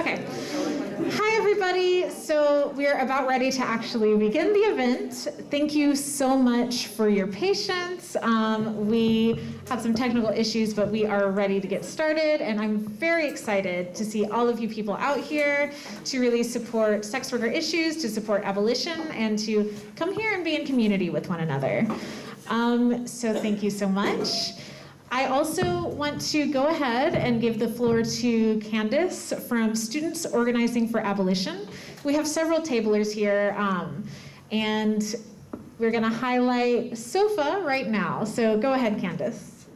Okay. Hi, everybody. So we're about ready to actually begin the event. Thank you so much for your patience. We had some technical issues, but we are ready to get started. And I'm very excited to see all of you people out here to really support sex worker issues, to support abolition, and to come here and be in community with one another. So thank you so much. I also want to go ahead and give the floor to Candace from Students Organizing for Abolition. We have several tablers here, and we're going to highlight SOFA right now. So go ahead, Candace.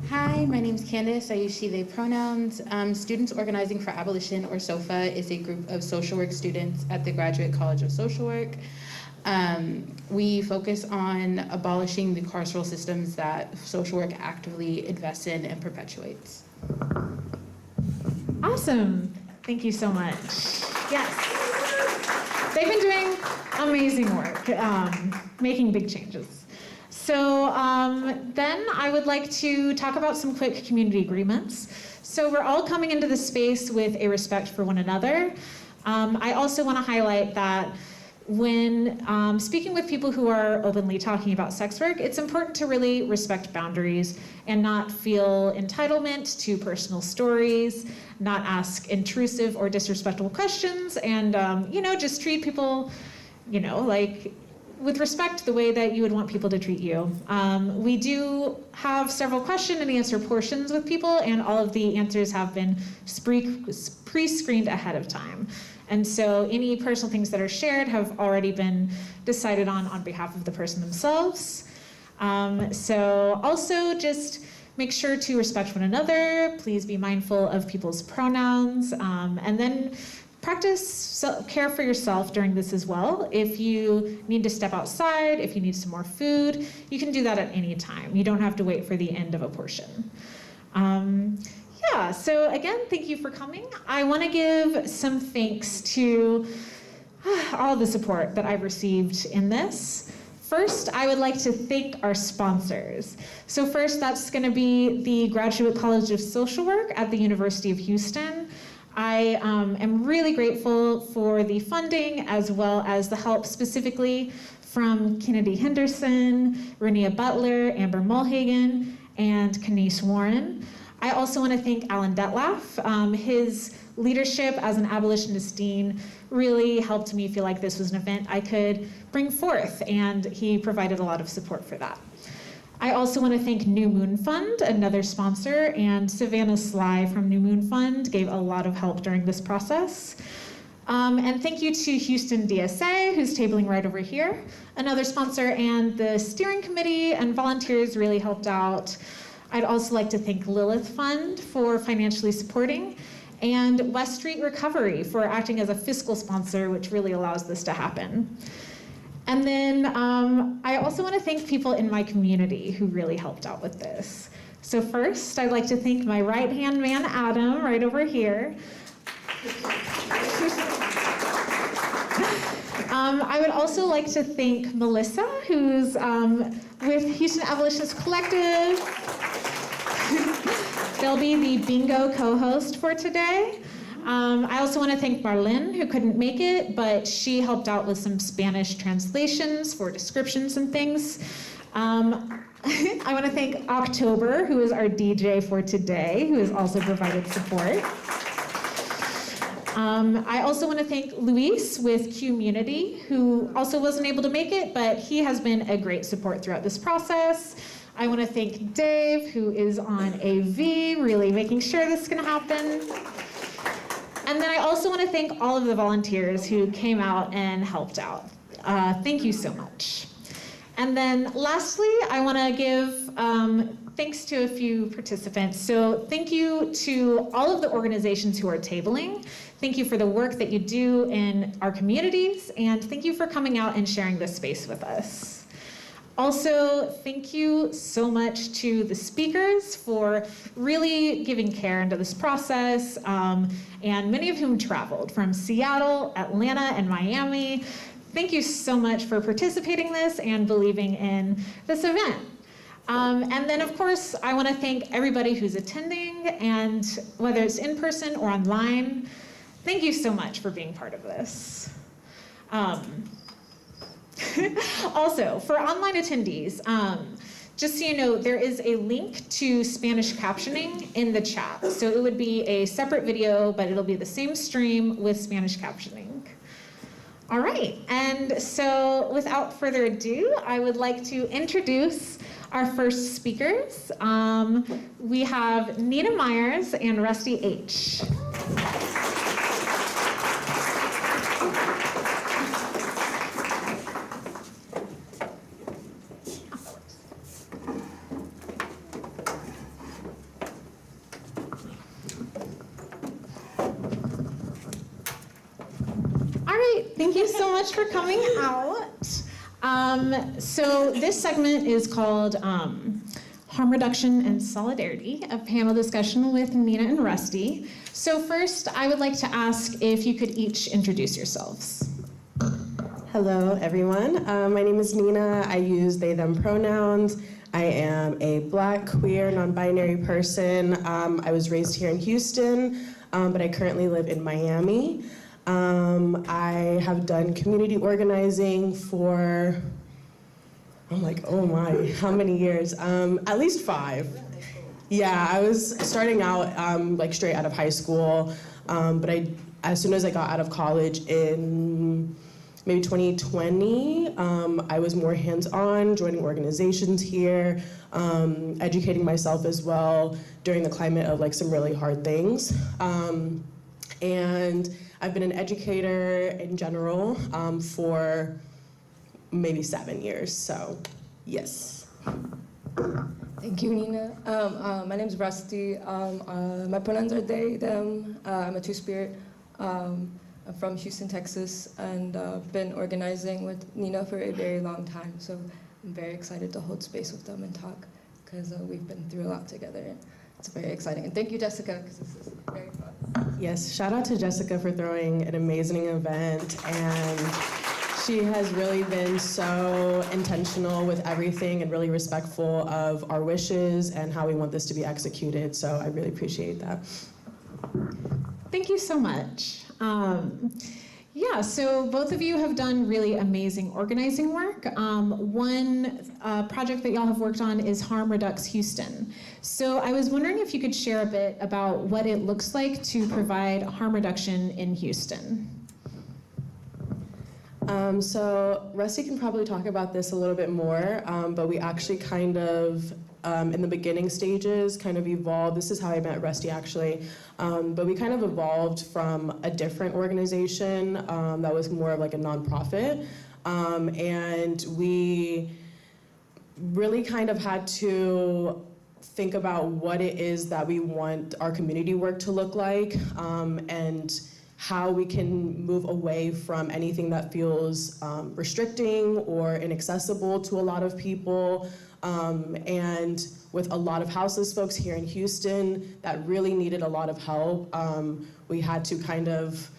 Hi, my name is Candace. I use she, they pronouns. Students Organizing for Abolition, or SOFA, is a group of social work students at the Graduate College of Social Work. We focus on abolishing the carceral systems that social work actively invests in and perpetuates. Awesome. Thank you so much. Yes. They've been doing amazing work, making big changes. So then I would like to talk about some quick community agreements. So we're all coming into this space with a respect for one another. I also want to highlight that when speaking with people who are openly talking about sex work, it's important to really respect boundaries and not feel entitlement to personal stories, not ask intrusive or disrespectful questions, and just treat people, like with respect the way that you would want people to treat you. We do have several question and answer portions with people, and all of the answers have been pre-screened ahead of time. And so any personal things that are shared have already been decided on behalf of the person themselves. So also just make sure to respect one another. Please be mindful of people's pronouns. And then practice care for yourself during this as well. If you need to step outside, if you need some more food, you can do that at any time. You don't have to wait for the end of a portion. Yeah, so again, thank you for coming. I want to give some thanks to all the support that I've received in this. First, I would like to thank our sponsors. So first, that's going to be the Graduate College of Social Work at the University of Houston. I am really grateful for the funding as well as the help specifically from Kennedy Henderson, Renia Butler, Amber Mulhagen, and Kanice Warren. I also want to thank Alan Detlaf. His leadership as an abolitionist dean really helped me feel like this was an event I could bring forth, and he provided a lot of support for that. I also want to thank New Moon Fund, another sponsor, and Savannah Sly from New Moon Fund gave a lot of help during this process. And thank you to Houston DSA, who's tabling right over here, another sponsor, and the steering committee and volunteers really helped out. I'd also like to thank Lilith Fund for financially supporting, and West Street Recovery for acting as a fiscal sponsor, which really allows this to happen. And then I also want to thank people in my community who really helped out with this. So first, I'd like to thank my right-hand man, Adam, right over here. I would also like to thank Melissa, who's with Houston Abolitionist Collective. They'll be the bingo co-host for today. I also want to thank Marlene, who couldn't make it, but she helped out with some Spanish translations for descriptions and things. I want to thank October, who is our DJ for today, who has also provided support. I also want to thank Luis with Community, who also wasn't able to make it, but he has been a great support throughout this process. I want to thank Dave, who is on AV, really making sure this is going to happen. And then I also want to thank all of the volunteers who came out and helped out. Thank you so much. And then lastly, I want to give thanks to a few participants. So thank you to all of the organizations who are tabling. Thank you for the work that you do in our communities, and thank you for coming out and sharing this space with us. Also, thank you so much to the speakers for really giving care into this process, and many of whom traveled from Seattle, Atlanta, and Miami. Thank you so much for participating in this and believing in this event. And then, of course, I want to thank everybody who's attending, and whether it's in person or online, thank you so much for being part of this. Also, for online attendees, just so you know, there is a link to Spanish captioning in the chat. So it would be a separate video, but it'll be the same stream with Spanish captioning. All right, and so without further ado, I would like to introduce our first speakers. We have Nina Myers and Rusty H. Thank you so much for coming out. So this segment is called Harm Reduction and Solidarity, a panel discussion with Nina and Rusty. So first, I would like to ask if you could each introduce yourselves. Hello, everyone. My name is Nina. I use they, them pronouns. I am a Black, queer, non-binary person. I was raised here in Houston, but I currently live in Miami. I have done community organizing for, I'm like, oh my, how many years? At least 5. Yeah, I was starting out like straight out of high school, but as soon as I got out of college in maybe 2020, I was more hands-on, joining organizations here, educating myself as well during the climate of like some really hard things. And I've been an educator in general for maybe 7 years, so yes. Thank you, Nina. My name is Rusty. My pronouns are they, them. I'm a two-spirit. I'm from Houston, Texas, and been organizing with Nina for a very long time, so I'm very excited to hold space with them and talk, because we've been through a lot together. And it's very exciting. And thank you, Jessica, because this is very fun. Yes, shout out to Jessica for throwing an amazing event, and she has really been so intentional with everything and really respectful of our wishes and how we want this to be executed, so I really appreciate that. Thank you so much. Yeah, so both of you have done really amazing organizing work. One project that y'all have worked on is Harm Redux Houston. So I was wondering if you could share a bit about what it looks like to provide harm reduction in Houston. So Rusty can probably talk about this a little bit more, but we actually kind of, in the beginning stages, kind of evolved. This is how I met Rusty, actually. But we kind of evolved from a different organization that was more of like a nonprofit. And we really kind of had to think about what it is that we want our community work to look like, and how we can move away from anything that feels restricting or inaccessible to a lot of people. And with a lot of houseless folks here in Houston that really needed a lot of help, we had to kind of,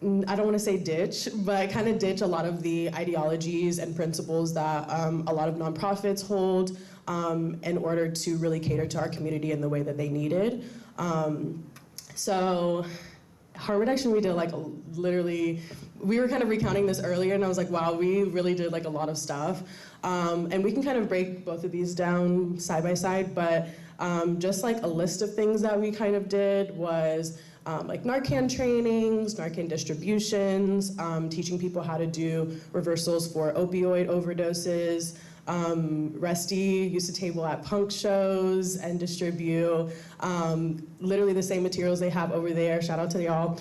I don't want to say ditch, but kind of ditch a lot of the ideologies and principles that a lot of nonprofits hold in order to really cater to our community in the way that they needed. So harm reduction, we did like literally, we were kind of recounting this earlier and I was like, wow, we really did like a lot of stuff. And we can kind of break both of these down side by side, but just like a list of things that we kind of did was like Narcan trainings, Narcan distributions, teaching people how to do reversals for opioid overdoses. Rusty used to table at punk shows and distribute literally the same materials they have over there, shout out to y'all,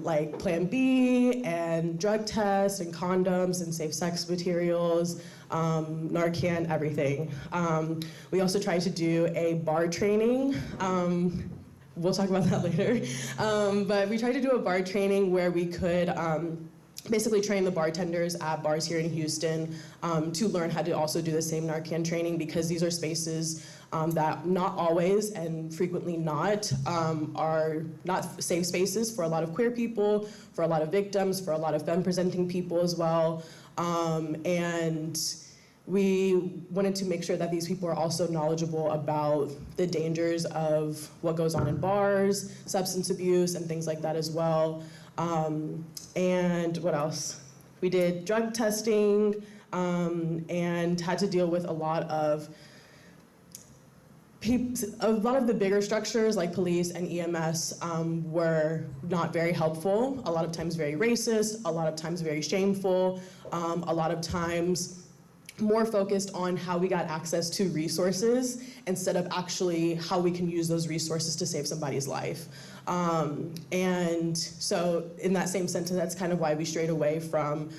like Plan B and drug tests and condoms and safe sex materials, Narcan, everything. We also tried to do a bar training. We'll talk about that later. But we tried to do a bar training where we could basically train the bartenders at bars here in Houston to learn how to also do the same Narcan training, because these are spaces that not always and frequently not are not safe spaces for a lot of queer people, for a lot of victims, for a lot of femme-presenting people as well. And we wanted to make sure that these people are also knowledgeable about the dangers of what goes on in bars, substance abuse, and things like that as well. And what else? We did drug testing and had to deal with a lot of the bigger structures like police and EMS were not very helpful, a lot of times very racist, a lot of times very shameful, a lot of times more focused on how we got access to resources instead of actually how we can use those resources to save somebody's life. And so in that same sentence, that's kind of why we strayed away from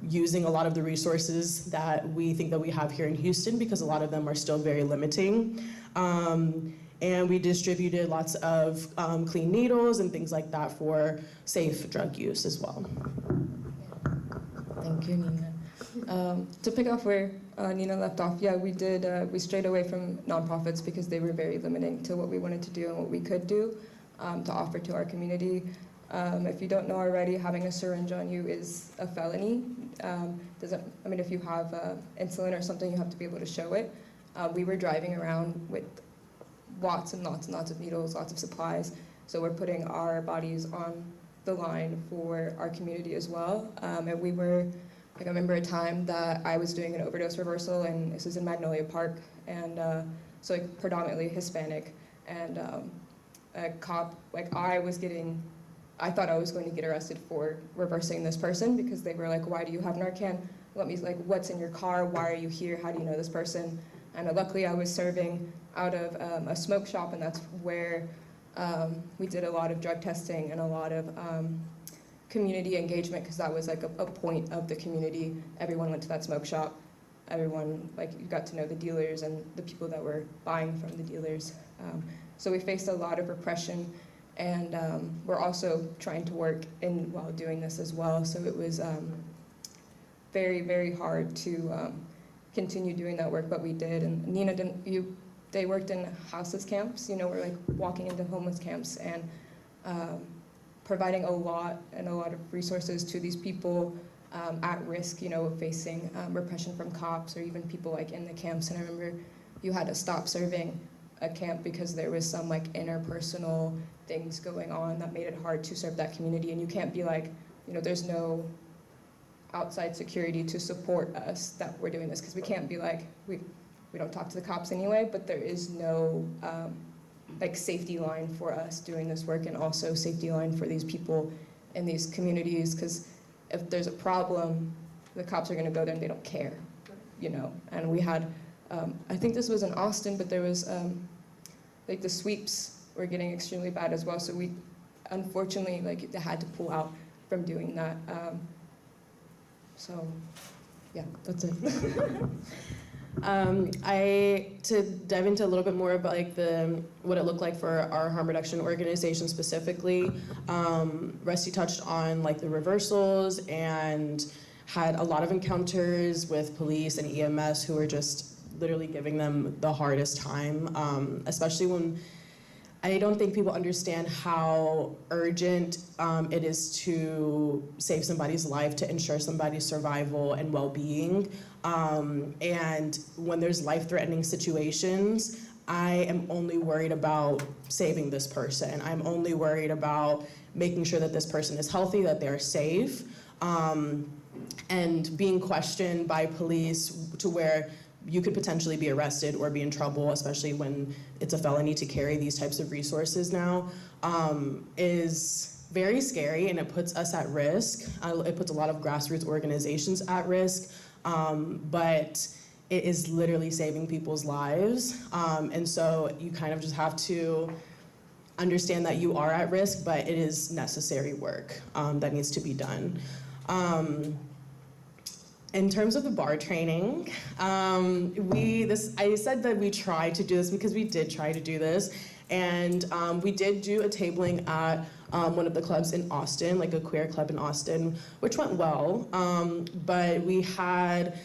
using a lot of the resources that we think that we have here in Houston, because a lot of them are still very limiting. And we distributed lots of clean needles and things like that for safe drug use as well. Thank you, Nina. To pick off where Nina left off, yeah, we strayed away from nonprofits because they were very limiting to what we wanted to do and what we could do to offer to our community. If you don't know already, having a syringe on you is a felony. If you have insulin or something, you have to be able to show it. We were driving around with lots and lots and lots of needles, lots of supplies. So we're putting our bodies on the line for our community as well. And we were, I remember a time that I was doing an overdose reversal, and this was in Magnolia Park, and so predominantly Hispanic, and a cop, I thought I was going to get arrested for reversing this person, because they were like, why do you have Narcan? What's in your car? Why are you here? How do you know this person? And luckily I was serving out of a smoke shop, and that's where we did a lot of drug testing and a lot of community engagement, because that was like a point of the community. Everyone went to that smoke shop. Everyone, you got to know the dealers and the people that were buying from the dealers. So we faced a lot of repression, and we're also trying to work while doing this as well. So it was very, very hard to continue doing that work, but we did. And Nina they worked in houseless camps. We're walking into homeless camps and providing a lot of resources to these people at risk, of facing repression from cops or even people in the camps. And I remember you had to stop serving a camp because there was some interpersonal things going on that made it hard to serve that community. And you can't be there's no outside security to support us that we're doing this, because we can't be we don't talk to the cops anyway, but there is no safety line for us doing this work, and also safety line for these people in these communities, because if there's a problem, the cops are going to go there and they don't care, And we had, I think this was in Austin, but there was the sweeps were getting extremely bad as well. So we, unfortunately, they had to pull out from doing that. So, yeah, that's it. To dive into a little bit more about what it looked like for our harm reduction organization specifically, Rusty touched on the reversals and had a lot of encounters with police and EMS who were just literally giving them the hardest time, especially when I don't think people understand how urgent it is to save somebody's life, to ensure somebody's survival and well-being. And when there's life-threatening situations, I am only worried about saving this person. I'm only worried about making sure that this person is healthy, that they're safe, and being questioned by police to where you could potentially be arrested or be in trouble, especially when it's a felony to carry these types of resources now, is very scary, and it puts us at risk. It puts a lot of grassroots organizations at risk, but it is literally saving people's lives. And so you kind of just have to understand that you are at risk, but it is necessary work that needs to be done. In terms of the bar training, I said that we tried to do this because we did try to do this, and we did do a tabling at one of the clubs in Austin, a queer club in Austin, which went well, but we had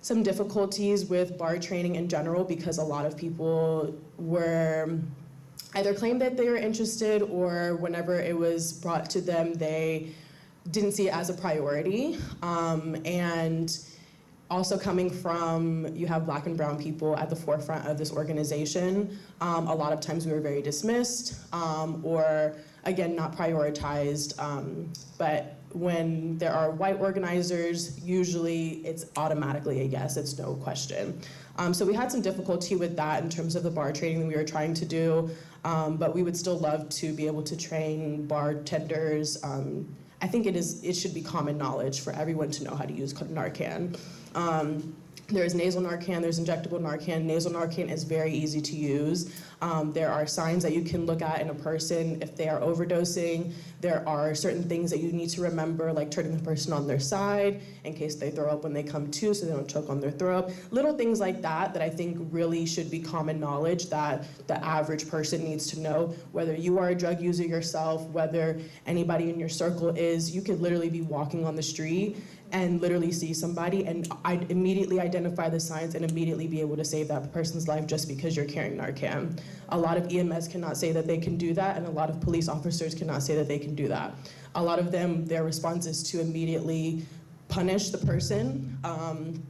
some difficulties with bar training in general because a lot of people were either claimed that they were interested, or whenever it was brought to them, they didn't see it as a priority, and also coming from, you have Black and brown people at the forefront of this organization. A lot of times we were very dismissed, or again, not prioritized. But when there are white organizers, usually it's automatically a yes, it's no question. So we had some difficulty with that in terms of the bar training that we were trying to do, but we would still love to be able to train bartenders. I think it should be common knowledge for everyone to know how to use Narcan. There's nasal Narcan, there's injectable Narcan. Nasal Narcan is very easy to use. There are signs that you can look at in a person if they are overdosing. There are certain things that you need to remember, like turning the person on their side in case they throw up when they come to, so they don't choke on their throat. Little things like that I think really should be common knowledge that the average person needs to know. Whether you are a drug user yourself, whether anybody in your circle is, you could literally be walking on the street and literally see somebody and I'd immediately identify the signs and immediately be able to save that person's life just because you're carrying Narcan. A lot of EMS cannot say that they can do that, and a lot of police officers cannot say that they can do that. A lot of them, their response is to immediately punish the person and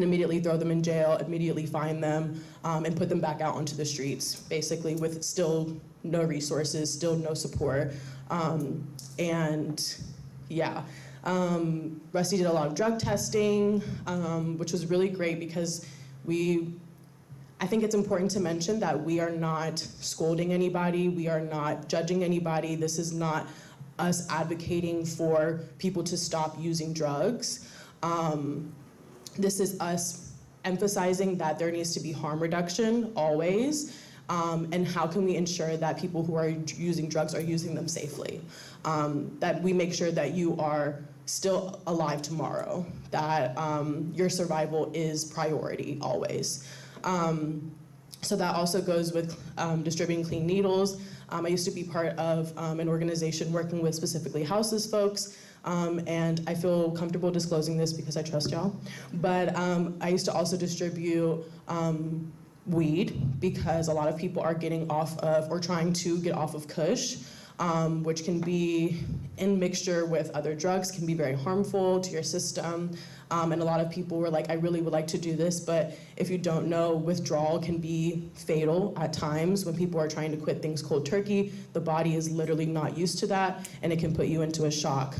immediately throw them in jail, immediately fine them, and put them back out onto the streets, basically with still no resources, still no support, and yeah. Rusty did a lot of drug testing, which was really great because I think it's important to mention that we are not scolding anybody, we are not judging anybody. This is not us advocating for people to stop using drugs. This is us emphasizing that there needs to be harm reduction always, and how can we ensure that people who are using drugs are using them safely. That we make sure that you are still alive tomorrow, that your survival is priority always. So that also goes with distributing clean needles. I used to be part of an organization working with specifically houseless folks, and I feel comfortable disclosing this because I trust y'all. But I used to also distribute weed because a lot of people are getting off of or trying to get off of Kush, which can be in mixture with other drugs, can be very harmful to your system. And a lot of people were like, I really would like to do this, but if you don't know, withdrawal can be fatal at times when people are trying to quit things cold turkey. The body is literally not used to that, and it can put you into a shock.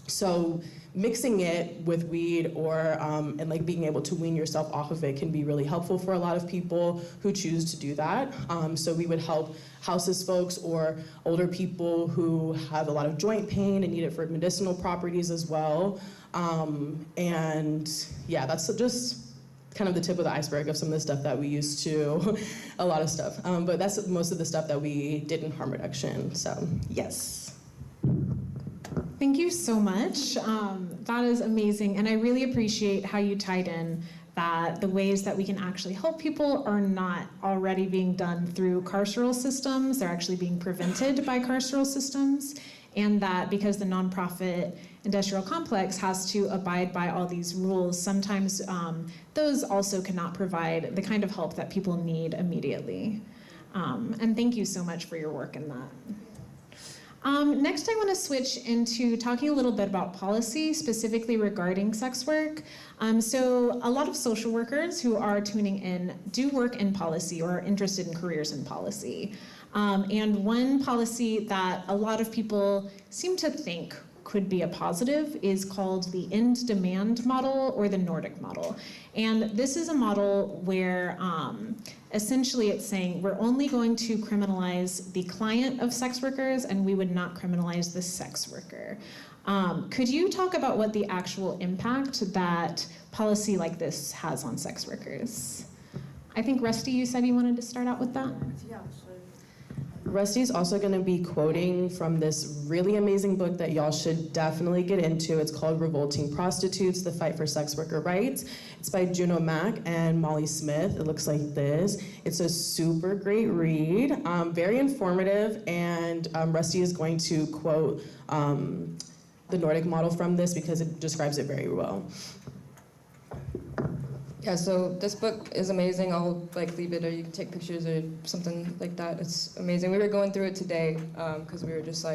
So mixing it with weed or and like being able to wean yourself off of it can be really helpful for a lot of people who choose to do that. So we would help houseless folks or older people who have a lot of joint pain and need it for medicinal properties as well. And yeah, that's just kind of the tip of the iceberg of some of the stuff that we used to, a lot of stuff. But that's most of the stuff that we did in harm reduction, so yes. Thank you so much. That is amazing, and I really appreciate how you tied in that the ways that we can actually help people are not already being done through carceral systems, they're actually being prevented by carceral systems, and that because the nonprofit industrial complex has to abide by all these rules, sometimes those also cannot provide the kind of help that people need immediately. And thank you so much for your work in that. Next, I want to switch into talking a little bit about policy, specifically regarding sex work. So a lot of social workers who are tuning in do work in policy or are interested in careers in policy. And one policy that a lot of people seem to think could be a positive is called the end demand model or the Nordic model. And this is a model where essentially it's saying we're only going to criminalize the client of sex workers and we would not criminalize the sex worker. Could you talk about what the actual impact that policy like this has on sex workers? I think Rusty, you said you wanted to start out with that? Yeah, sure. Rusty's also going to be quoting from this really amazing book that y'all should definitely get into. It's called Revolting Prostitutes, The Fight for Sex Worker Rights. It's by Juno Mack and Molly Smith. It looks like this. It's a super great read, very informative, and Rusty is going to quote the Nordic model from this because it describes it very well. Yeah, so this book is amazing. I'll leave it, or you can take pictures or something like that. It's amazing. We were going through it today because we were just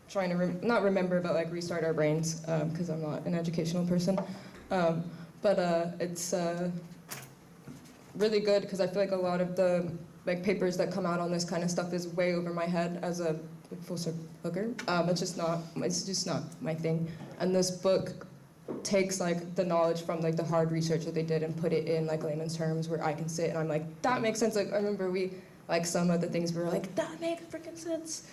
trying to, not remember, but like restart our brains, because I'm not an educational person. But it's really good because I feel like a lot of the like papers that come out on this kind of stuff is way over my head as a full circle booker. It's just not my thing. And this book takes like the knowledge from like the hard research that they did and put it in like layman's terms where I can sit and I'm like, that makes sense. Like I remember like some of the things we were like, that makes freaking sense.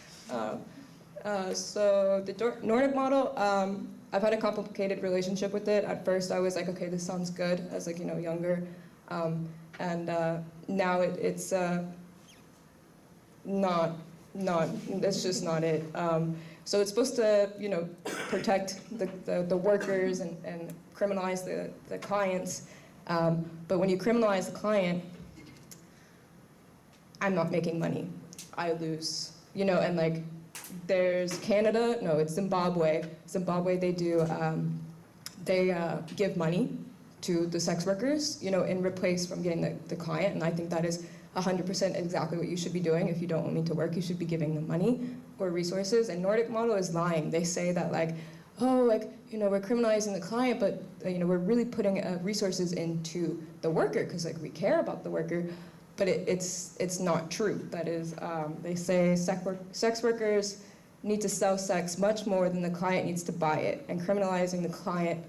So the Nordic model, I've had a complicated relationship with it. At first I was like, okay, this sounds good as like, younger. And now it's not, that's just not it. So it's supposed to, protect the workers and criminalize the clients. But when you criminalize the client, I'm not making money. I lose, and like there's Canada, no, it's Zimbabwe. Zimbabwe, they do, they give money to the sex workers, in replace from getting the client. And I think that is 100% exactly what you should be doing. If you don't want me to work, you should be giving them money or resources. And Nordic model is lying. They say that like, oh, like, we're criminalizing the client, but we're really putting resources into the worker because like we care about the worker. But it's not true. That is, they say sex workers need to sell sex much more than the client needs to buy it. And criminalizing the client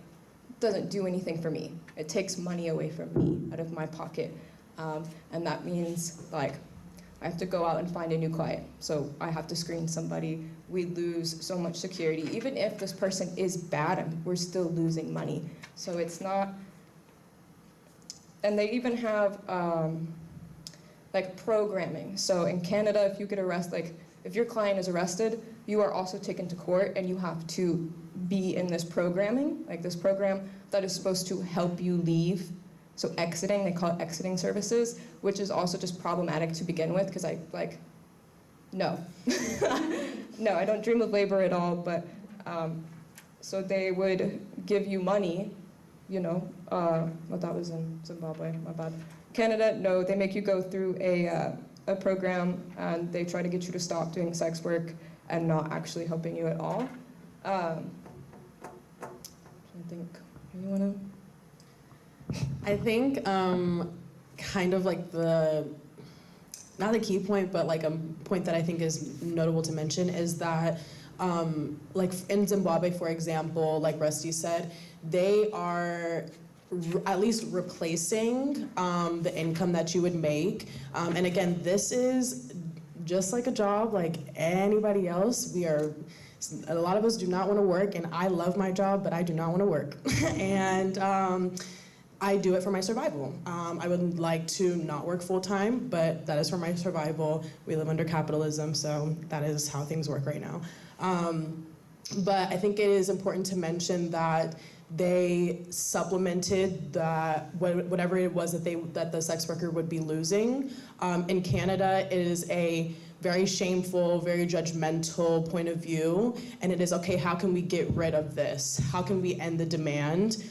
doesn't do anything for me. It takes money away from me, out of my pocket. And that means like, I have to go out and find a new client. So I have to screen somebody. We lose so much security. Even if this person is bad, we're still losing money. So it's not, and they even have like programming. So in Canada, if you get arrested, like if your client is arrested, you are also taken to court and you have to be in this programming, like this program that is supposed to help you leave. So exiting, they call it exiting services, which is also just problematic to begin with, because no. No, I don't dream of labor at all, but, so they would give you money, well, that was in Zimbabwe, my bad. Canada, no, they make you go through a program and they try to get you to stop doing sex work and not actually helping you at all. I think, you wanna? I think kind of like not the key point, but like a point that I think is notable to mention is that like in Zimbabwe, for example, like Rusty said, they are at least replacing the income that you would make. And again, this is just like a job like anybody else. A lot of us do not want to work, and I love my job, but I do not want to work. And I do it for my survival. I would like to not work full time, but that is for my survival. We live under capitalism, so that is how things work right now. But I think it is important to mention that they supplemented whatever it was that the sex worker would be losing. In Canada, it is a very shameful, very judgmental point of view, and it is, okay, how can we get rid of this? How can we end the demand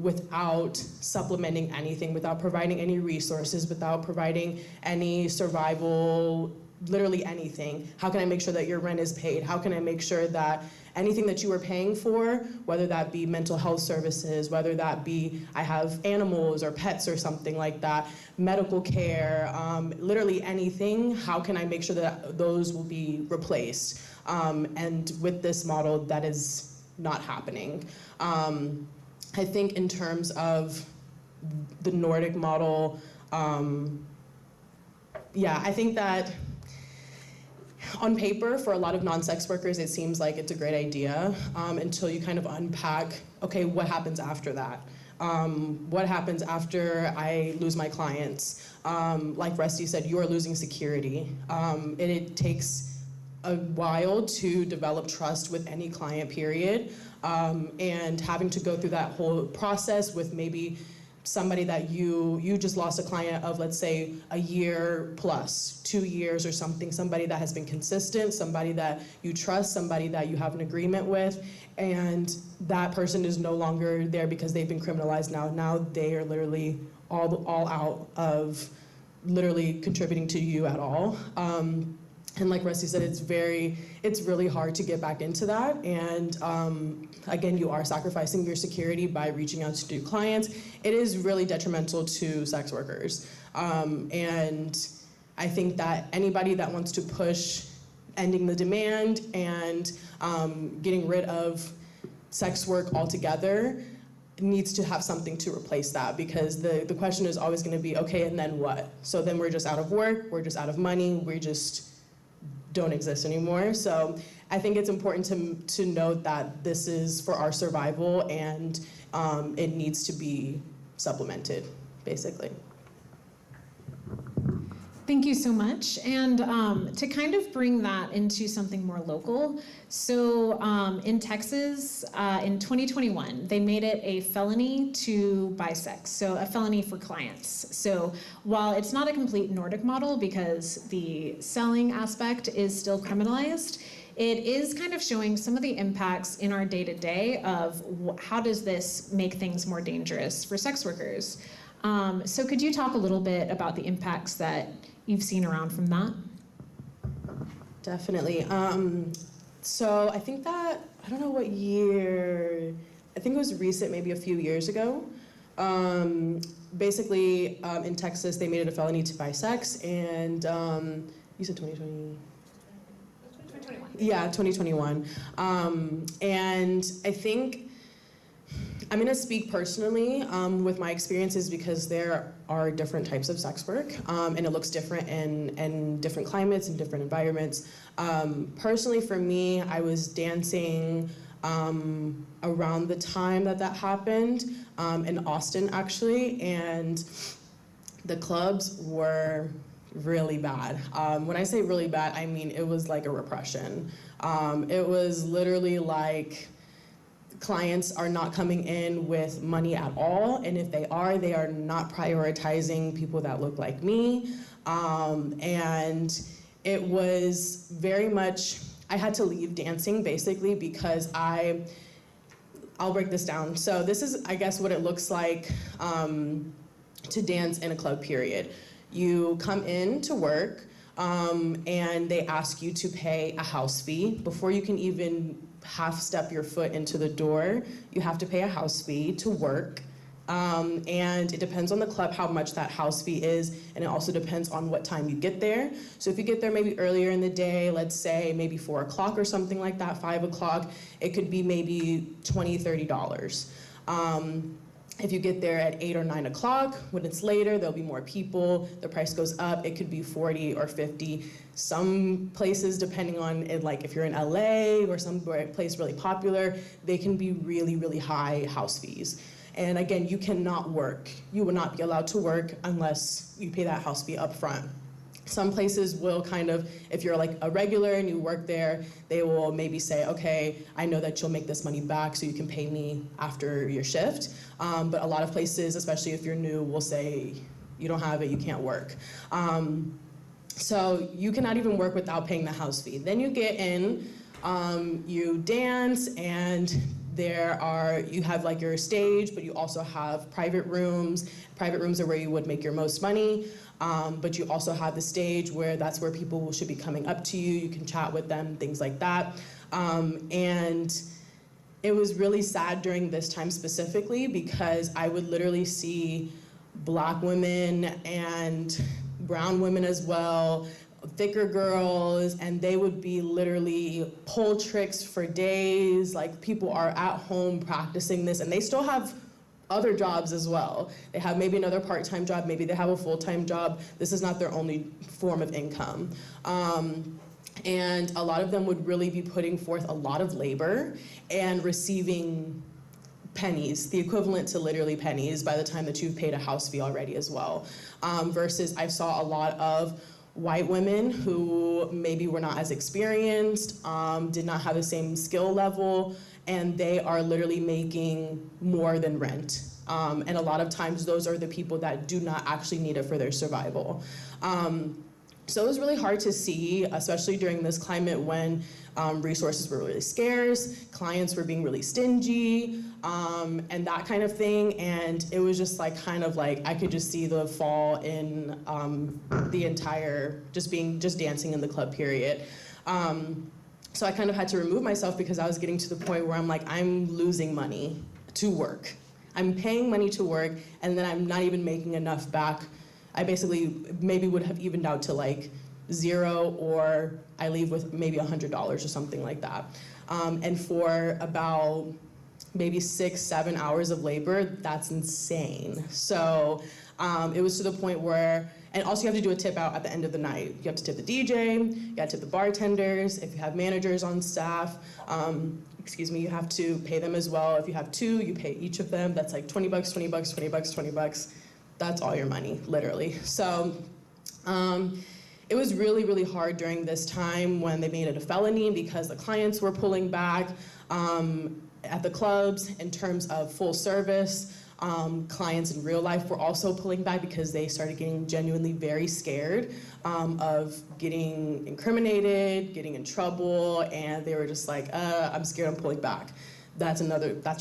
without supplementing anything, without providing any resources, without providing any survival, literally anything? How can I make sure that your rent is paid? How can I make sure that anything that you were paying for, whether that be mental health services, whether that be I have animals or pets or something like that, medical care, literally anything, how can I make sure that those will be replaced? And with this model, that is not happening. I think in terms of the Nordic model, yeah, I think that on paper, for a lot of non-sex workers, it seems like it's a great idea until you kind of unpack, okay, what happens after that? What happens after I lose my clients? Like Rusty said, you're losing security. And it takes a while to develop trust with any client, period. And having to go through that whole process with maybe somebody that you just lost a client of, let's say, a year plus, 2 years or something, somebody that has been consistent, somebody that you trust, somebody that you have an agreement with, and that person is no longer there because they've been criminalized now. Now they are literally all out of literally contributing to you at all. And like Rusty said, it's really hard to get back into that. And again, you are sacrificing your security by reaching out to new clients. It is really detrimental to sex workers. And I think that anybody that wants to push ending the demand and getting rid of sex work altogether needs to have something to replace that, because the question is always going to be, okay, and then what? So then we're just out of work, we're just out of money, we just don't exist anymore. So I think it's important to note that this is for our survival, and it needs to be supplemented, basically. Thank you so much. And to kind of bring that into something more local, so in Texas, in 2021, they made it a felony to buy sex, so a felony for clients. So while it's not a complete Nordic model because the selling aspect is still criminalized, it is kind of showing some of the impacts in our day-to-day of how does this make things more dangerous for sex workers. So could you talk a little bit about the impacts that you've seen around from that? Definitely. So I think that, I don't know what year, I think it was recent, maybe a few years ago. Basically, in Texas, they made it a felony to buy sex, and you said 2020? 2021. Yeah, 2021. And I think, I'm gonna speak personally with my experiences, because there are different types of sex work, and it looks different in different climates and different environments. Personally, for me, I was dancing around the time that happened in Austin, actually, and the clubs were really bad. When I say really bad, I mean it was like a repression. It was literally like, clients are not coming in with money at all, and if they are not prioritizing people that look like me. And it was very much, I had to leave dancing basically because I'll break this down. So this is, I guess, what it looks like to dance in a club, period. You come in to work, and they ask you to pay a house fee. Before you can even half-step your foot into the door, you have to pay a house fee to work. And it depends on the club how much that house fee is, and it also depends on what time you get there. So if you get there maybe earlier in the day, let's say maybe 4 o'clock or something like that, 5 o'clock, it could be maybe $20, $30. If you get there at 8 or 9 o'clock, when it's later, there'll be more people, the price goes up, it could be 40 or 50. Some places, depending on it, like if you're in LA or some place really popular, they can be really, really high house fees. And again, you cannot work. You will not be allowed to work unless you pay that house fee up front. Some places will kind of, if you're like a regular and you work there, they will maybe say, okay, I know that you'll make this money back so you can pay me after your shift. But a lot of places, especially if you're new, will say, you don't have it, you can't work. So you cannot even work without paying the house fee. Then you get in, you dance, and you have like your stage, but you also have private rooms. Private rooms are where you would make your most money. But you also have the stage where that's where people should be coming up to you. You can chat with them, things like that. And it was really sad during this time specifically because I would literally see Black women and brown women as well, thicker girls, and they would be literally pole tricks for days. Like, people are at home practicing this, and they still have other jobs as well. They have maybe another part-time job, maybe they have a full-time job. This is not their only form of income. And a lot of them would really be putting forth a lot of labor and receiving pennies, the equivalent to literally pennies by the time that you've paid a house fee already as well. Versus I saw a lot of white women who maybe were not as experienced, did not have the same skill level, and they are literally making more than rent. And a lot of times those are the people that do not actually need it for their survival. So it was really hard to see, especially during this climate when resources were really scarce, clients were being really stingy, and that kind of thing. And it was just like kind of like I could just see the fall in the entire just dancing in the club period. So I kind of had to remove myself because I was getting to the point where I'm like, I'm losing money to work. I'm paying money to work, and then I'm not even making enough back. I basically maybe would have evened out to like 0, or I leave with maybe $100 or something like that. And for about maybe 6-7 hours of labor, that's insane. So it was to the point where, and also you have to do a tip out at the end of the night. You have to tip the DJ, you have to tip the bartenders, if you have managers on staff, you have to pay them as well. If you have 2, you pay each of them. That's like $20, $20, $20, $20. That's all your money, literally. So it was really, really hard during this time when they made it a felony because the clients were pulling back at the clubs in terms of full service. Clients in real life were also pulling back because they started getting genuinely very scared of getting incriminated, getting in trouble, and they were just like, I'm scared, I'm pulling back. That's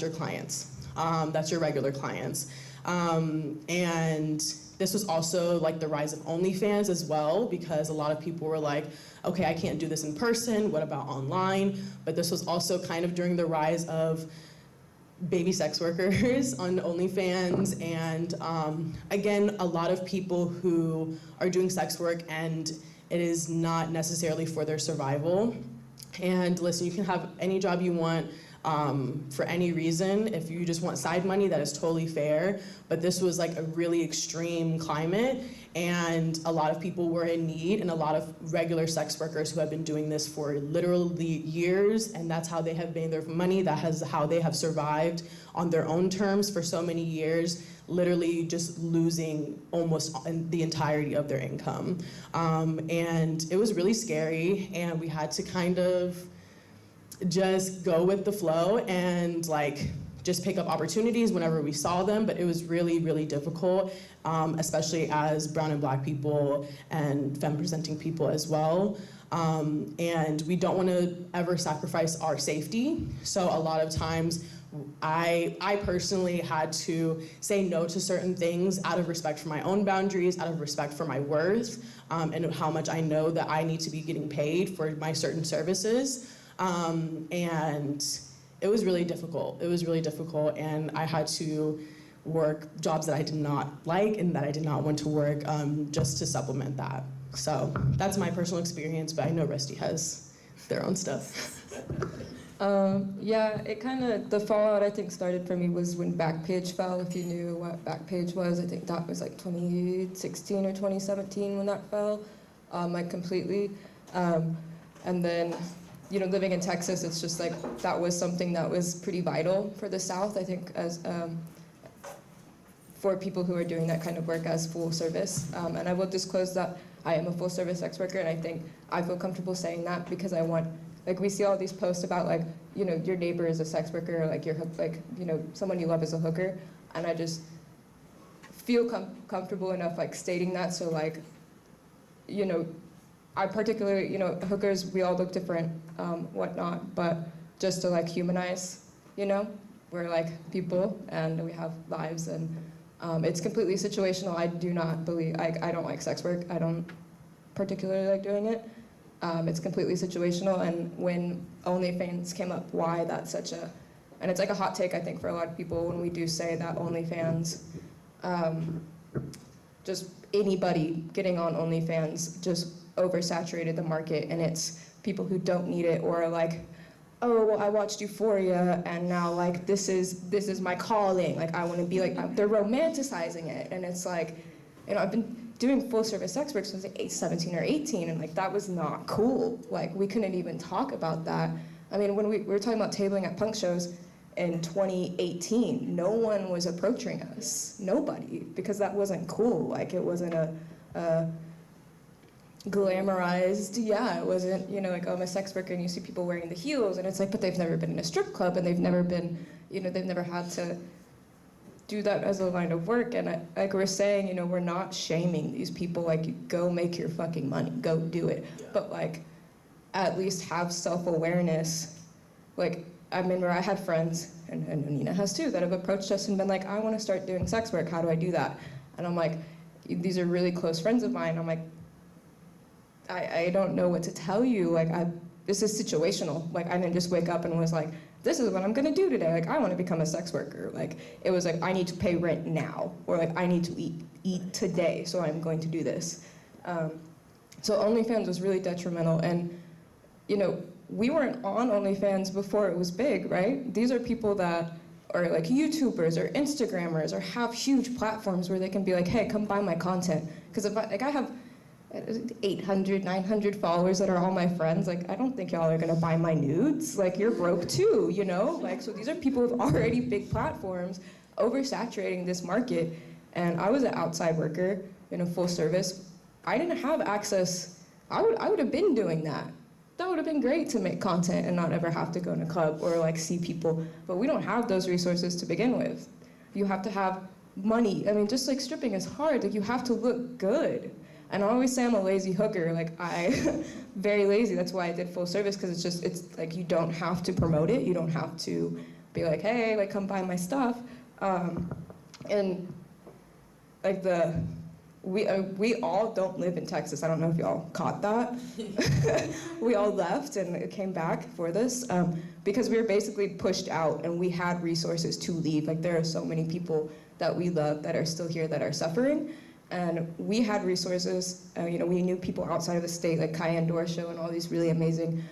your clients. That's your regular clients. And this was also like the rise of OnlyFans as well, because a lot of people were like, okay, I can't do this in person, what about online? But this was also kind of during the rise of baby sex workers on OnlyFans, and again, a lot of people who are doing sex work and it is not necessarily for their survival. And listen, you can have any job you want for any reason. If you just want side money, that is totally fair. But this was like a really extreme climate, and a lot of people were in need, and a lot of regular sex workers who have been doing this for literally years, and that's how they have made their money. That is how they have survived on their own terms for so many years, literally just losing almost the entirety of their income. And it was really scary, and we had to kind of just go with the flow and like just pick up opportunities whenever we saw them. But it was really, really difficult, especially as brown and black people and femme presenting people as well. And we don't want to ever sacrifice our safety. So a lot of times I personally had to say no to certain things out of respect for my own boundaries, out of respect for my worth, and how much I know that I need to be getting paid for my certain services. And it was really difficult. It was really difficult, and I had to work jobs that I did not like and that I did not want to work just to supplement that. So that's my personal experience, but I know Rusty has their own stuff. Yeah, it kind of, the fallout I think started for me was when Backpage fell. If you knew what Backpage was, I think that was like 2016 or 2017 when that fell, like completely. And then, you know, living in Texas, it's just like, that was something that was pretty vital for the South, I think, as for people who are doing that kind of work as full service. And I will disclose that I am a full service sex worker, and I think I feel comfortable saying that because I want, like, we see all these posts about, like, you know, your neighbor is a sex worker, or like you know, someone you love is a hooker, and I just feel comfortable enough, like, stating that, so, like, you know, I particularly, you know, hookers, we all look different, whatnot, but just to, like, humanize, you know, we're, like, people, and we have lives, and it's completely situational. I do not believe, I don't like sex work. I don't particularly like doing it. It's completely situational, and when OnlyFans came up, why that's such a, and it's like a hot take, I think, for a lot of people when we do say that OnlyFans, just anybody getting on OnlyFans just oversaturated the market, and it's people who don't need it, or like, oh, well, I watched Euphoria, and now, like, this is my calling, like, I want to be like, they're romanticizing it, and it's like, you know, I've been doing full-service sex work since like 17 or 18, and like, that was not cool. Like, we couldn't even talk about that. I mean, when we were talking about tabling at punk shows in 2018, no one was approaching us, nobody, because that wasn't cool. Like, it wasn't a glamorized, yeah, it wasn't, you know, like, oh, I'm a sex worker, and you see people wearing the heels, and it's like, but they've never been in a strip club, and they've never been, you know, they've never had to do that as a line of work. And like we're saying, you know, we're not shaming these people, like, go make your fucking money, go do it. Yeah. But like, at least have self-awareness. Like, I remember I had friends, and Nina has too, that have approached us and been like, I want to start doing sex work, how do I do that? And I'm like, these are really close friends of mine. I'm like, I don't know what to tell you. Like, this is situational. Like, I didn't just wake up and was like, this is what I'm gonna do today. Like, I want to become a sex worker. Like, it was like, I need to pay rent now, or like, I need to eat today, so I'm going to do this. So OnlyFans was really detrimental, and you know, we weren't on OnlyFans before it was big, right? These are people that are like YouTubers or Instagrammers or have huge platforms where they can be like, hey, come buy my content. Because if I have 800, 900 followers that are all my friends, like, I don't think y'all are gonna buy my nudes. Like, you're broke too, you know? Like, so these are people with already big platforms oversaturating this market. And I was an outside worker in a full service. I didn't have access. I would have been doing that. That would have been great to make content and not ever have to go in a club or like see people. But we don't have those resources to begin with. You have to have money. I mean, just like stripping is hard. Like, you have to look good. And I always say I'm a lazy hooker. Like, very lazy. That's why I did full service, because it's like, you don't have to promote it. You don't have to be like, hey, like, come buy my stuff. And like we all don't live in Texas. I don't know if y'all caught that. We all left and came back for this because we were basically pushed out, and we had resources to leave. Like, there are so many people that we love that are still here that are suffering. And we had resources, you know, we knew people outside of the state, like Cayenne Dorshow and all these really amazing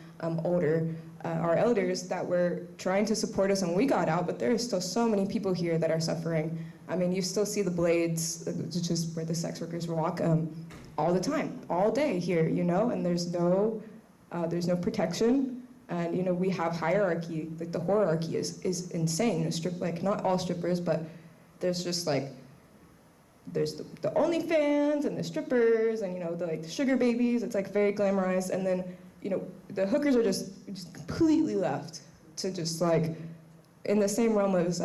our elders that were trying to support us, and we got out, but there are still so many people here that are suffering. I mean, you still see the blades, which is where the sex workers walk, all the time, all day here, you know, and there's no protection. And, you know, we have hierarchy, like the hierarchy is insane. Like, not all strippers, but there's just like, there's the OnlyFans and the strippers and, you know, the sugar babies. It's like very glamorized. And then, you know, the hookers are just completely left to just like in the same realm as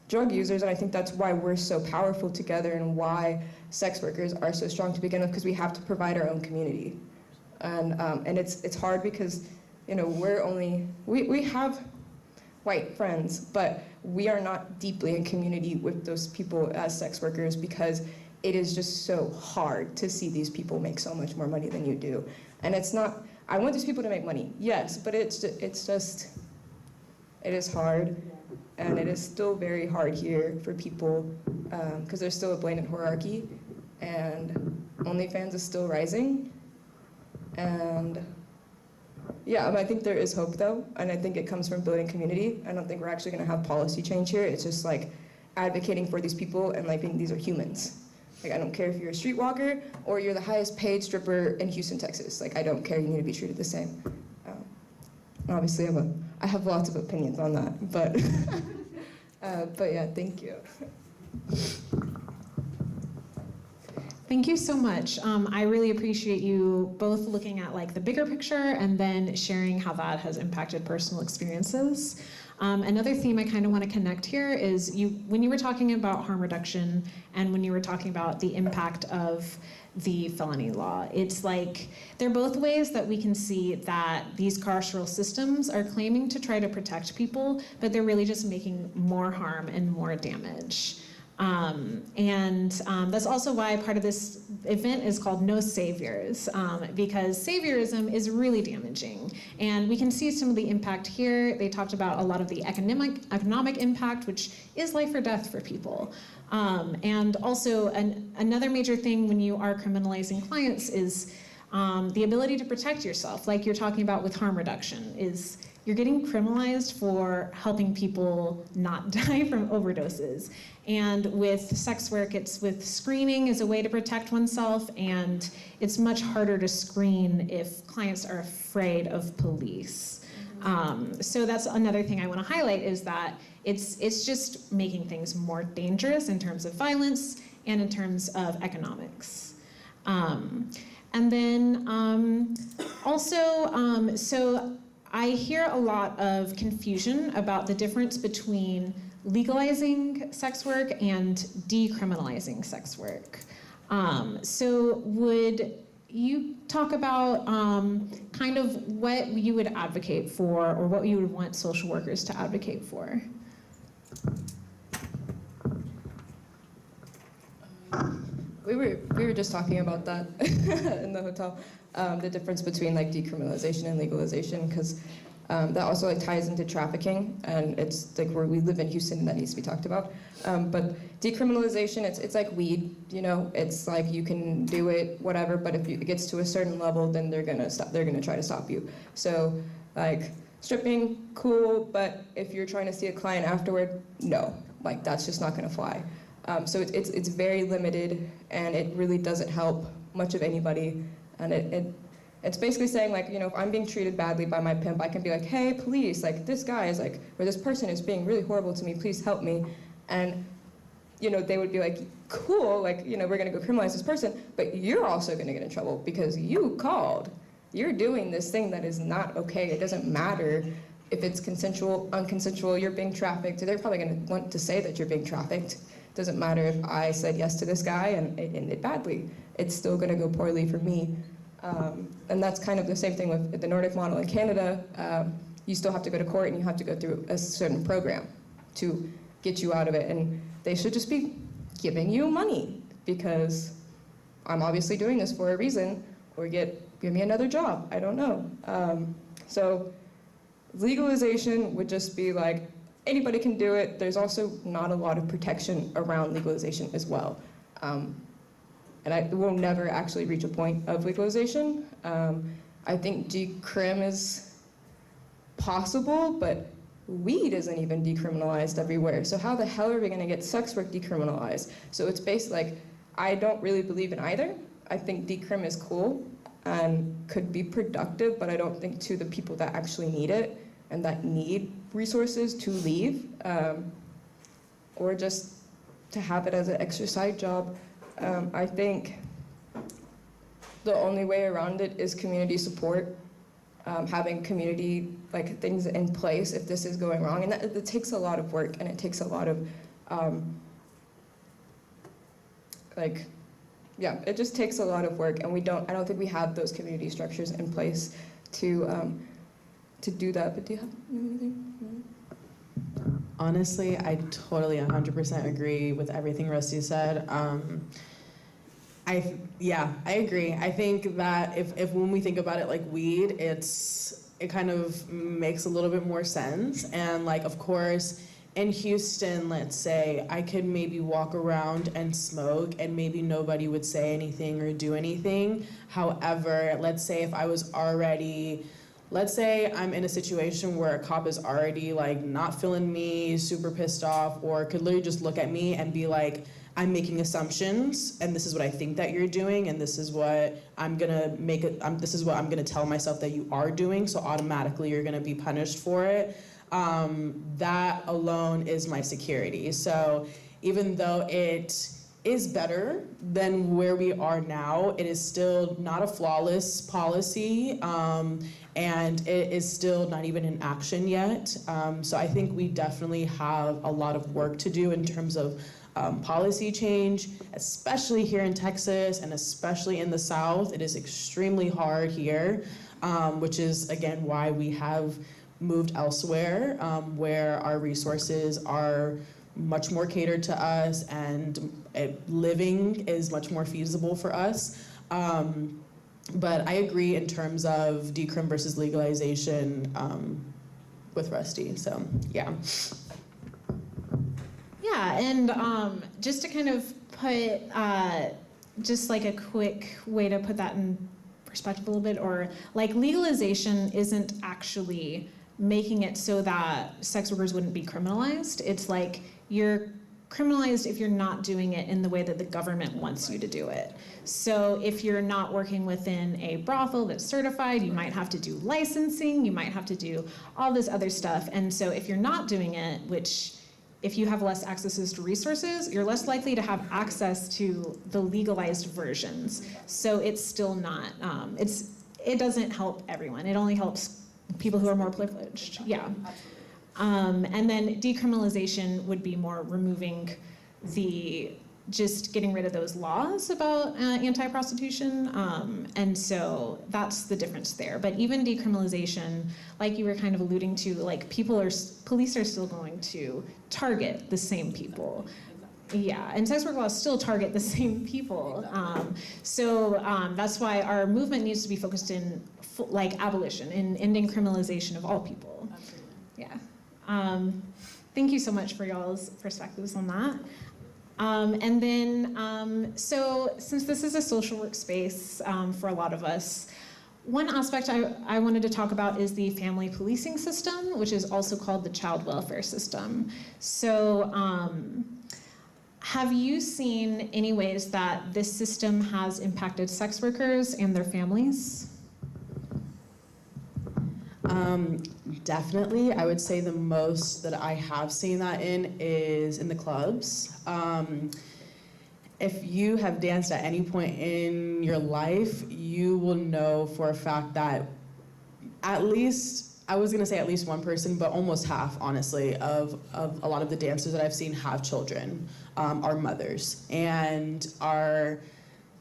drug users. And I think that's why we're so powerful together, and why sex workers are so strong to begin with, because we have to provide our own community. And it's hard because, you know, we have white friends, but we are not deeply in community with those people as sex workers, because it is just so hard to see these people make so much more money than you do. And it's not, I want these people to make money, yes, but it is hard, and it is still very hard here for people, because there's still a blatant hierarchy, and OnlyFans is still rising, and yeah, I think there is hope though, and I think it comes from building community. I don't think we're actually gonna have policy change here. It's just like advocating for these people and like being, these are humans. Like, I don't care if you're a streetwalker or you're the highest paid stripper in Houston, Texas. Like, I don't care, you need to be treated the same. Obviously, I have lots of opinions on that, but, but yeah, thank you. Thank you so much. I really appreciate you both looking at like the bigger picture and then sharing how that has impacted personal experiences. Another theme I kind of want to connect here is when you were talking about harm reduction and when you were talking about the impact of the felony law, it's like they're both ways that we can see that these carceral systems are claiming to try to protect people, but they're really just making more harm and more damage. That's also why part of this event is called No Saviors, because saviorism is really damaging. And we can see some of the impact here. They talked about a lot of the economic impact, which is life or death for people. And also another major thing when you are criminalizing clients is the ability to protect yourself, like you're talking about with harm reduction, is you're getting criminalized for helping people not die from overdoses. And with sex work, it's with screening as a way to protect oneself, and it's much harder to screen if clients are afraid of police. So that's another thing I want to highlight, is that it's just making things more dangerous in terms of violence and in terms of economics. And then also, so I hear a lot of confusion about the difference between legalizing sex work and decriminalizing sex work. So would you talk about kind of what you would advocate for, or what you would want social workers to advocate for? We were just talking about that in the hotel, the difference between like decriminalization and legalization, because that also like ties into trafficking, and it's like where we live in Houston, and that needs to be talked about. But decriminalization, it's like weed, you know. It's like you can do it, whatever, but if it gets to a certain level, then they're gonna try to stop you. So like stripping, cool, but if you're trying to see a client afterward, no, like that's just not gonna fly. So it's very limited, and it really doesn't help much of anybody, and it's basically saying, like, you know, if I'm being treated badly by my pimp, I can be like, hey, police, like, this guy is like, or this person is being really horrible to me, please help me. And, you know, they would be like, cool, like, you know, we're gonna go criminalize this person, but you're also gonna get in trouble because you called. You're doing this thing that is not okay. It doesn't matter if it's consensual, unconsensual, you're being trafficked. They're probably gonna want to say that you're being trafficked. Doesn't matter if I said yes to this guy and it ended badly. It's still gonna go poorly for me. And that's kind of the same thing with the Nordic model in Canada. You still have to go to court and you have to go through a certain program to get you out of it. And they should just be giving you money because I'm obviously doing this for a reason, or give me another job, I don't know. So legalization would just be like, anybody can do it. There's also not a lot of protection around legalization as well. And we'll never actually reach a point of legalization. I think decrim is possible, but weed isn't even decriminalized everywhere. So how the hell are we gonna get sex work decriminalized? So it's basically like, I don't really believe in either. I think decrim is cool and could be productive, but I don't think to the people that actually need it and that need resources to leave, or just to have it as an extra side job. I think the only way around it is community support, having community like things in place if this is going wrong, and it takes a lot of work, and it takes a lot of it just takes a lot of work, and I don't think we have those community structures in place to do that. But do you have anything? Honestly, I totally 100% agree with everything Rusty said. I agree. I think that if when we think about it like weed, it kind of makes a little bit more sense. And like, of course, in Houston, let's say, I could maybe walk around and smoke and maybe nobody would say anything or do anything. However, let's say if I was already, let's say I'm in a situation where a cop is already like not feeling me, super pissed off, or could literally just look at me and be like, I'm making assumptions, and this is what I think that you're doing, and this is what I'm gonna this is what I'm gonna tell myself that you are doing, so automatically you're gonna be punished for it. That alone is my security. So even though it is better than where we are now, it is still not a flawless policy, and it is still not even in action yet. So I think we definitely have a lot of work to do in terms of policy change, especially here in Texas and especially in the South. It is extremely hard here, which is again why we have moved elsewhere, where our resources are much more catered to us and living is much more feasible for us. But I agree in terms of decrim versus legalization with Rusty, so yeah. Yeah, and just to kind of put, just like a quick way to put that in perspective a little bit, or like legalization isn't actually making it so that sex workers wouldn't be criminalized. It's like you're criminalized if you're not doing it in the way that the government wants you to do it. So if you're not working within a brothel that's certified, you might have to do licensing, you might have to do all this other stuff. And so if you're not doing it, which if you have less access to resources, you're less likely to have access to the legalized versions. So it's still not, it doesn't help everyone. It only helps people who are more privileged, yeah. And then decriminalization would be more removing just getting rid of those laws about anti-prostitution. And so that's the difference there. But even decriminalization, like you were kind of alluding to, like police are still going to target the same people. Yeah, and sex work laws still target the same people. So that's why our movement needs to be focused in abolition, in ending criminalization of all people. Yeah. Thank you so much for y'all's perspectives on that. And then, so since this is a social work space for a lot of us, one aspect I wanted to talk about is the family policing system, which is also called the child welfare system. So have you seen any ways that this system has impacted sex workers and their families? Definitely. I would say the most that I have seen that in is in the clubs. If you have danced at any point in your life, you will know for a fact that at least, I was gonna say at least one person, but almost half, honestly, of a lot of the dancers that I've seen have children, are mothers, and a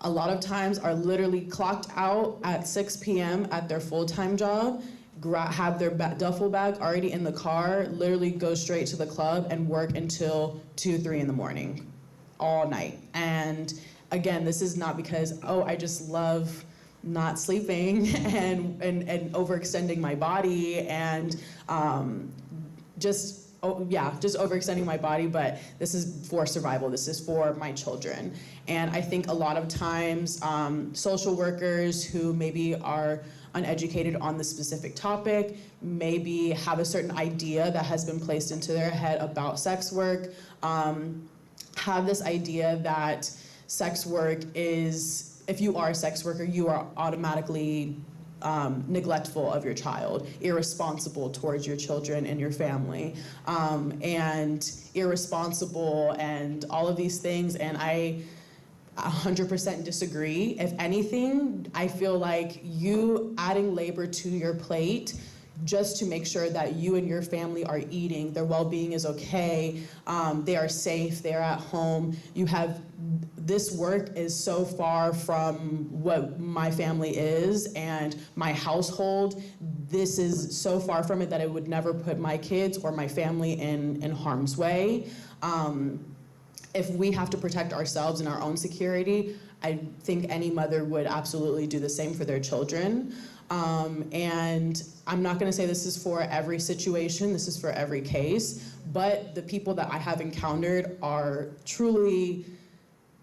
lot of times are literally clocked out at 6 p.m. at their full-time job, have their duffel bag already in the car, literally go straight to the club and work until 2, 3 in the morning, all night. And again, this is not because, oh, I just love not sleeping and overextending my body and just overextending my body, but this is for survival. This is for my children. And I think a lot of times social workers who maybe are uneducated on the specific topic, maybe have a certain idea that has been placed into their head about sex work, have this idea that sex work is, if you are a sex worker, you are automatically neglectful of your child, irresponsible towards your children and your family, and irresponsible and all of these things. And I 100% disagree. If anything, I feel like you adding labor to your plate just to make sure that you and your family are eating, their well-being is okay, they are safe, they're at home. This work is so far from what my family is and my household. This is so far from it that it would never put my kids or my family in harm's way. If we have to protect ourselves and our own security, I think any mother would absolutely do the same for their children. And I'm not gonna say this is for every situation, this is for every case, but the people that I have encountered are truly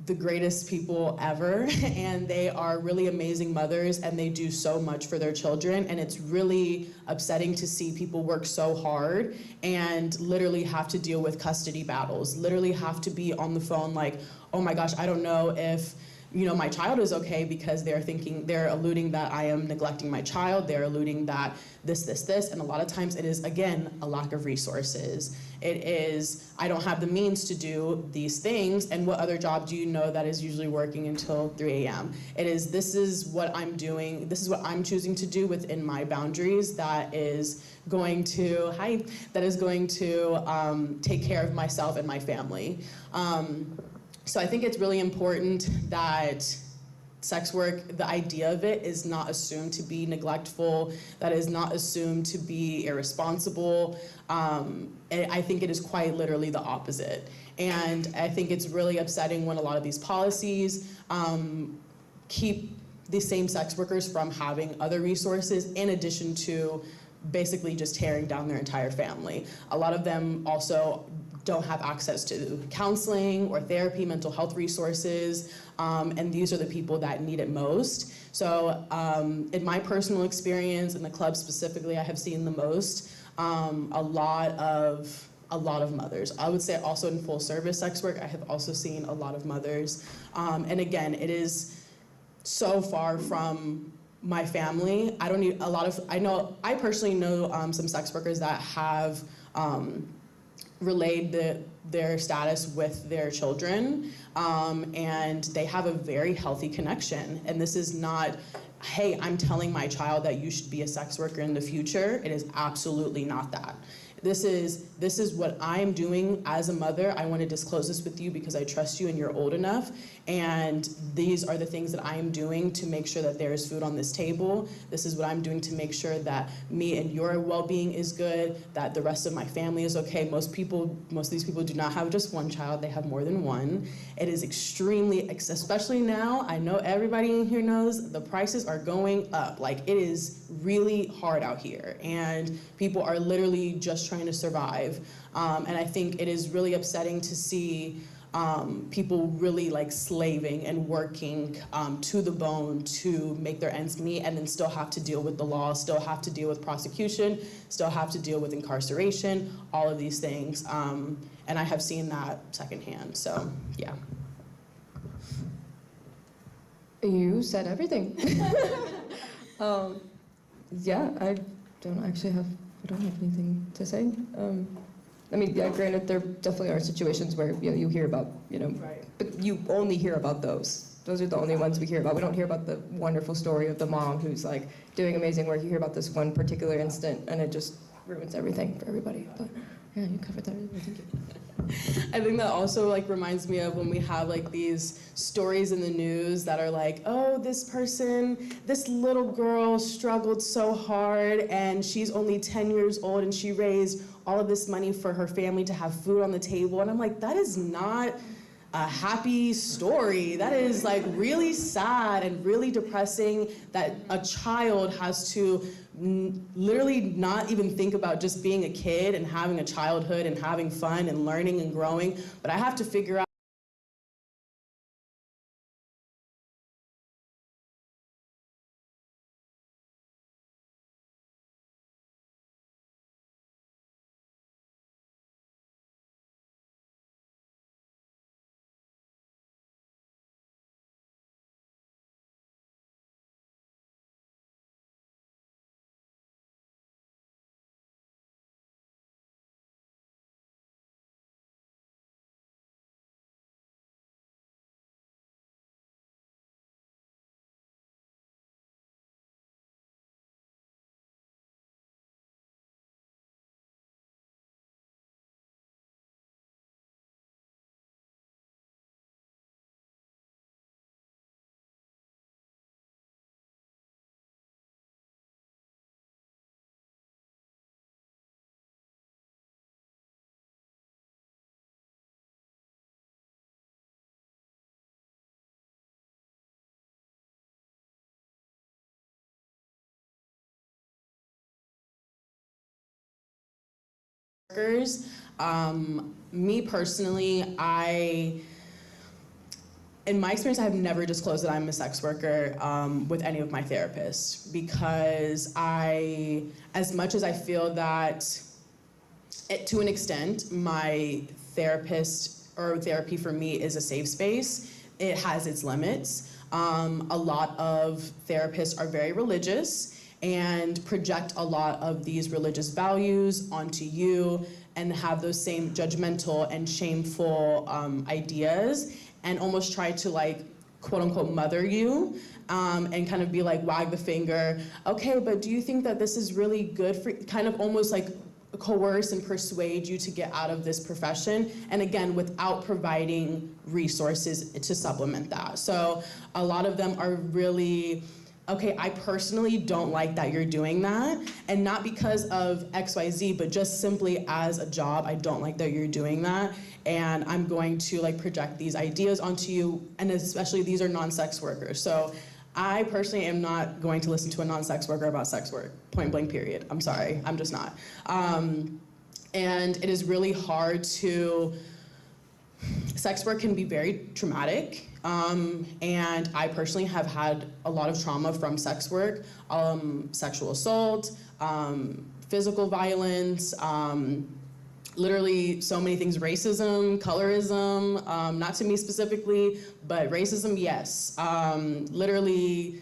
the greatest people ever, and they are really amazing mothers, and they do so much for their children, and it's really upsetting to see people work so hard and literally have to deal with custody battles, literally have to be on the phone like, oh my gosh, I don't know if my child is okay, because they're alluding that I am neglecting my child, they're alluding that this, and a lot of times it is, again, a lack of resources. It is, I don't have the means to do these things, and what other job do you know that is usually working until 3 a.m.? It is, this is what I'm doing, this is what I'm choosing to do within my boundaries that is going to, take care of myself and my family. So I think it's really important that sex work, the idea of it is not assumed to be neglectful, that is not assumed to be irresponsible. I think it is quite literally the opposite. And I think it's really upsetting when a lot of these policies keep the same sex workers from having other resources in addition to basically just tearing down their entire family. A lot of them also don't have access to counseling or therapy, mental health resources, and these are the people that need it most. So in my personal experience, in the club specifically, I have seen the most, a lot of mothers. I would say also in full service sex work, I have also seen a lot of mothers. And again, it is so far from my family. I personally know some sex workers that have relayed their status with their children, and they have a very healthy connection. And this is not, hey, I'm telling my child that you should be a sex worker in the future. It is absolutely not that. This is what I'm doing as a mother. I want to disclose this with you because I trust you and you're old enough. And these are the things that I am doing to make sure that there is food on this table. This is what I'm doing to make sure that me and your well-being is good, that the rest of my family is okay. Most of these people do not have just one child, they have more than one. It is extremely, especially now, I know everybody in here knows the prices are going up. Like, it is really hard out here, and people are literally just trying to survive. And I think it is really upsetting to see people really like slaving and working to the bone to make their ends meet, and then still have to deal with the law, still have to deal with prosecution, still have to deal with incarceration, all of these things. And I have seen that secondhand, so yeah. You said everything. Yeah, I don't have anything to say. I mean, yeah, granted, there definitely are situations where you hear about, Right. but you only hear about those. Those are the only ones we hear about. We don't hear about the wonderful story of the mom who's like doing amazing work. You hear about this one particular instant, and it just ruins everything for everybody. But yeah, you covered that. Thank you. I think that also like reminds me of when we have like these stories in the news that are like, oh, this little girl struggled so hard and she's only 10 years old and she raised all of this money for her family to have food on the table. And I'm like, that is not a happy story. That is like really sad and really depressing that a child has to literally not even think about just being a kid and having a childhood and having fun and learning and growing, but I have to figure out workers. Me personally, in my experience, I have never disclosed that I'm a sex worker with any of my therapists, because as much as I feel that, to an extent, my therapist or therapy for me is a safe space, it has its limits. A lot of therapists are very religious and project a lot of these religious values onto you and have those same judgmental and shameful ideas, and almost try to like, quote unquote, mother you, and kind of be like, wag the finger, okay, but do you think that this is really good for, kind of almost like coerce and persuade you to get out of this profession, and again, without providing resources to supplement that. So a lot of them are really, okay, I personally don't like that you're doing that, and not because of XYZ, but just simply as a job, I don't like that you're doing that, and I'm going to like project these ideas onto you, and especially these are non-sex workers. So I personally am not going to listen to a non-sex worker about sex work, point blank period. I'm sorry, I'm just not. And it is really hard to, sex work can be very traumatic. And I personally have had a lot of trauma from sex work, sexual assault, physical violence, literally so many things, racism, colorism, not to me specifically, but racism, yes. Literally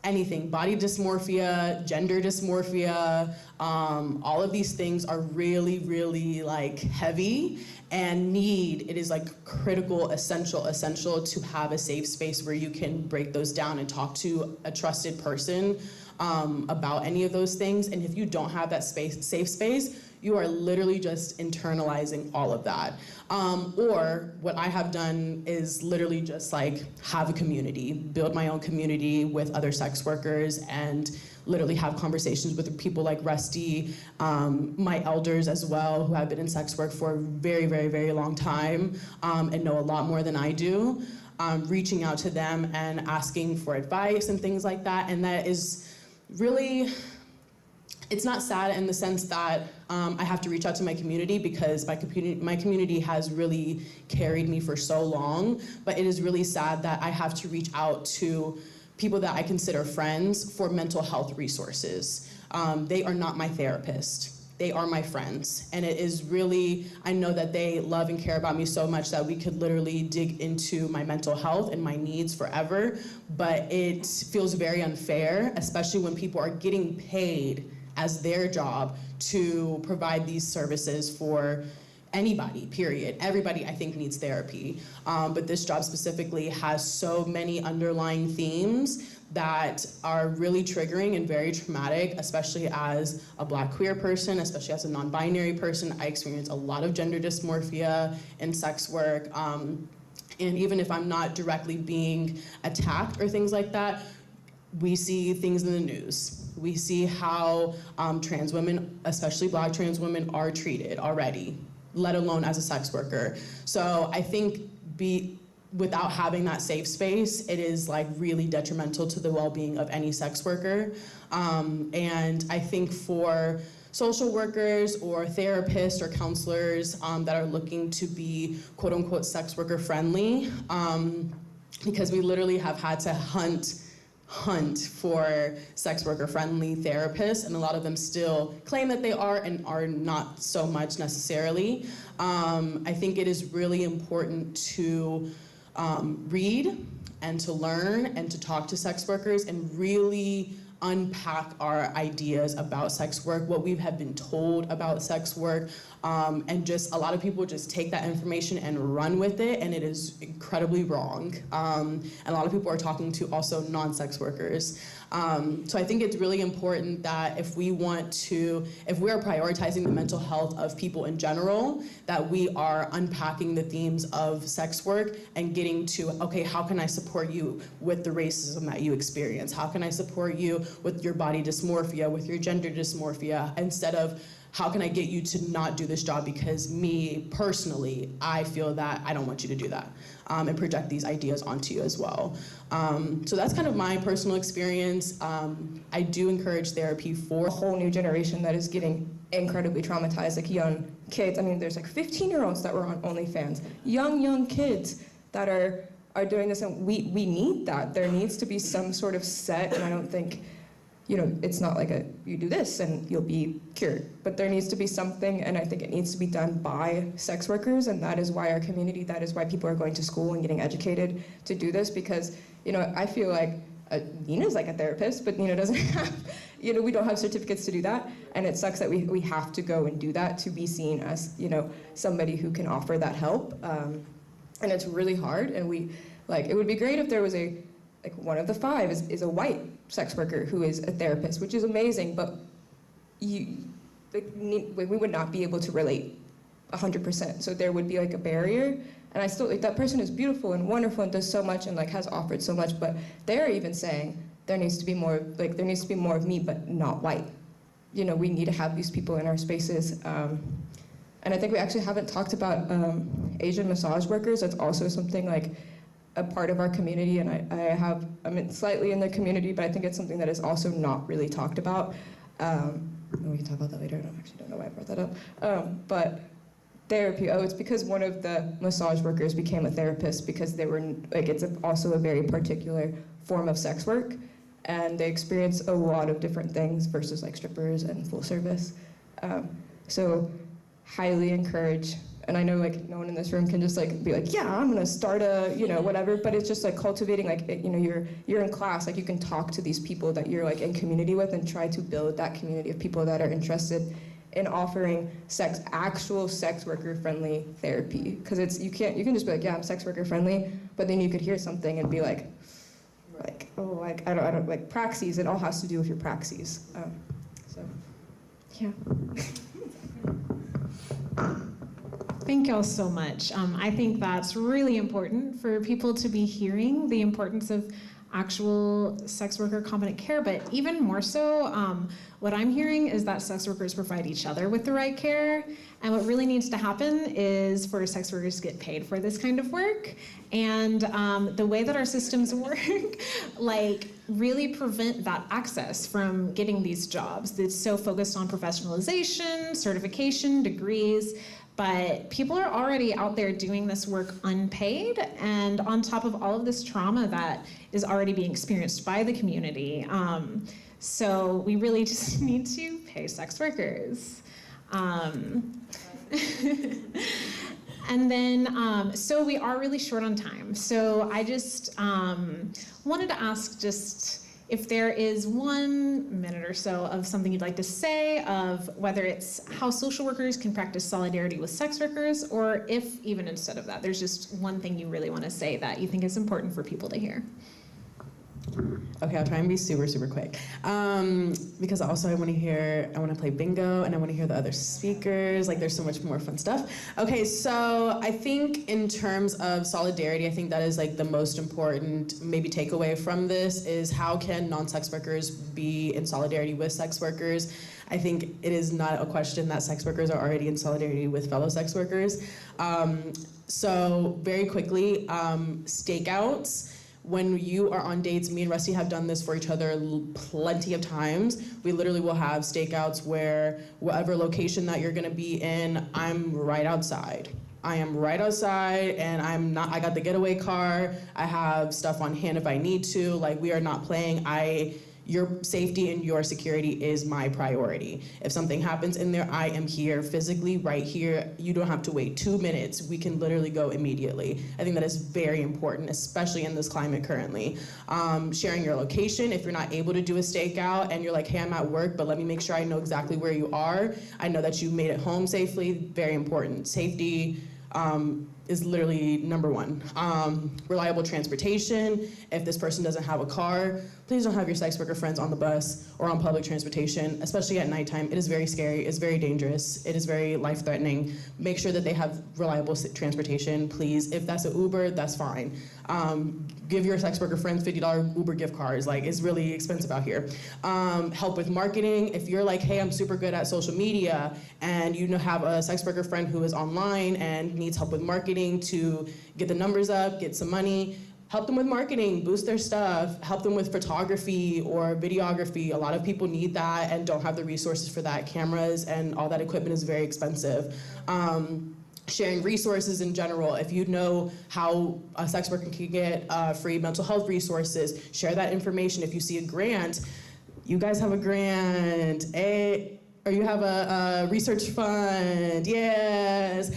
anything, body dysmorphia, gender dysmorphia, all of these things are really, really like heavy and it is like critical, essential to have a safe space where you can break those down and talk to a trusted person about any of those things. And if you don't have that safe space, you are literally just internalizing all of that. Or what I have done is literally just like have a community, build my own community with other sex workers, and literally have conversations with people like Rusty, my elders as well, who have been in sex work for a very, very, very long time, and know a lot more than I do. Reaching out to them and asking for advice and things like that. And that is really, it's not sad in the sense that I have to reach out to my community, because my community has really carried me for so long, but it is really sad that I have to reach out to people that I consider friends for mental health resources. They are not my therapist. They are my friends. And it is really, I know that they love and care about me so much that we could literally dig into my mental health and my needs forever, but it feels very unfair, especially when people are getting paid as their job to provide these services for anybody, period. Everybody, I think, needs therapy. But this job specifically has so many underlying themes that are really triggering and very traumatic, especially as a Black queer person, especially as a non-binary person. I experience a lot of gender dysmorphia in sex work. And even if I'm not directly being attacked or things like that, we see things in the news. We see how trans women, especially Black trans women, are treated already, let alone as a sex worker. So I think without having that safe space, it is like really detrimental to the well-being of any sex worker. And I think for social workers or therapists or counselors that are looking to be quote unquote sex worker friendly, because we literally have had to hunt for sex worker friendly therapists, and a lot of them still claim that they are and are not so much necessarily. I think it is really important to read and to learn and to talk to sex workers and really unpack our ideas about sex work, what we have been told about sex work, and just a lot of people just take that information and run with it, and it is incredibly wrong. And a lot of people are talking to also non-sex workers. So I think it's really important that if we are prioritizing the mental health of people in general, that we are unpacking the themes of sex work and getting to, okay, how can I support you with the racism that you experience? How can I support you with your body dysmorphia, with your gender dysmorphia, instead of how can I get you to not do this job because me, personally, I feel that I don't want you to do that, and project these ideas onto you as well. So that's kind of my personal experience. I do encourage therapy for A whole new generation that is getting incredibly traumatized, like young kids. I mean, there's like 15-year-olds that were on OnlyFans, young kids that are doing this, and we need that. There needs to be some sort of set, and I don't think, it's not like you do this and you'll be cured, but there needs to be something, and I think it needs to be done by sex workers, and that is why our community, that is why people are going to school and getting educated to do this, because, I feel like Nina's like a therapist, but Nina doesn't have, we don't have certificates to do that, and it sucks that we have to go and do that to be seen as, somebody who can offer that help, and it's really hard, and it would be great if there was one of the 5 is a white sex worker who is a therapist, which is amazing, but we would not be able to relate 100%. So there would be a barrier, and I still, that person is beautiful and wonderful and does so much and has offered so much, but they're even saying there needs to be more, there needs to be more of me, but not white. We need to have these people in our spaces. And I think we actually haven't talked about Asian massage workers. That's also something a part of our community, and I'm slightly in the community, but I think it's something that is also not really talked about. We can talk about that later. I actually don't know why I brought that up. But therapy, it's because one of the massage workers became a therapist because they were, it's also a very particular form of sex work, and they experience a lot of different things versus strippers and full service. So highly encourage. And I know no one in this room can just be yeah, I'm gonna start a whatever, but it's just cultivating you're in class, you can talk to these people that you're in community with and try to build that community of people that are interested in offering actual sex worker friendly therapy, because you can just be yeah, I'm sex worker friendly, but then you could hear something and be I don't praxis, it all has to do with your praxis. So Yeah. Thank y'all so much. I think that's really important for people to be hearing the importance of actual sex worker competent care, but even more so, what I'm hearing is that sex workers provide each other with the right care, and what really needs to happen is for sex workers to get paid for this kind of work, and the way that our systems work, like, really prevent that access from getting these jobs. It's so focused on professionalization, certification, degrees, but people are already out there doing this work unpaid, and on top of all of this trauma that is already being experienced by the community. So we really just need to pay sex workers. And then, so we are really short on time. So I just wanted to ask just if there is 1 minute or so of something you'd like to say, of whether it's how social workers can practice solidarity with sex workers, or if even instead of that, there's just one thing you really want to say that you think is important for people to hear. Okay, I'll try and be super, super quick. Because also I want to play bingo, and I want to hear the other speakers. Like, there's so much more fun stuff. Okay, so I think in terms of solidarity, I think that is like the most important maybe takeaway from this is how can non-sex workers be in solidarity with sex workers? I think it is not a question that sex workers are already in solidarity with fellow sex workers. So very quickly, stakeouts. When you are on dates, me and Rusty have done this for each other plenty of times. We literally will have stakeouts where whatever location that you're gonna be in, I'm right outside. I am right outside, and I got the getaway car. I have stuff on hand if I need to. Like, we are not playing. Your safety and your security is my priority. If something happens in there, I am here physically, right here. You don't have to wait 2 minutes. We can literally go immediately. I think that is very important, especially in this climate currently. Sharing your location, if you're not able to do a stakeout and you're like, hey, I'm at work, but let me make sure I know exactly where you are. I know that you made it home safely, very important. Safety, is literally number 1. Reliable transportation. If this person doesn't have a car, please don't have your sex worker friends on the bus or on public transportation, especially at nighttime. It is very scary, it's very dangerous, it is very life-threatening. Make sure that they have reliable transportation, please. If that's an Uber, that's fine. Give your sex worker friends $50 Uber gift cards. Like, it's really expensive out here. Help with marketing. If you're like, hey, I'm super good at social media, and you have a sex worker friend who is online and needs help with marketing to get the numbers up, get some money, help them with marketing, boost their stuff, help them with photography or videography. A lot of people need that and don't have the resources for that. Cameras and all that equipment is very expensive. Sharing resources in general. If you know how a sex worker can get free mental health resources, share that information. If you see a grant, you guys have a grant, or you have a research fund, yes.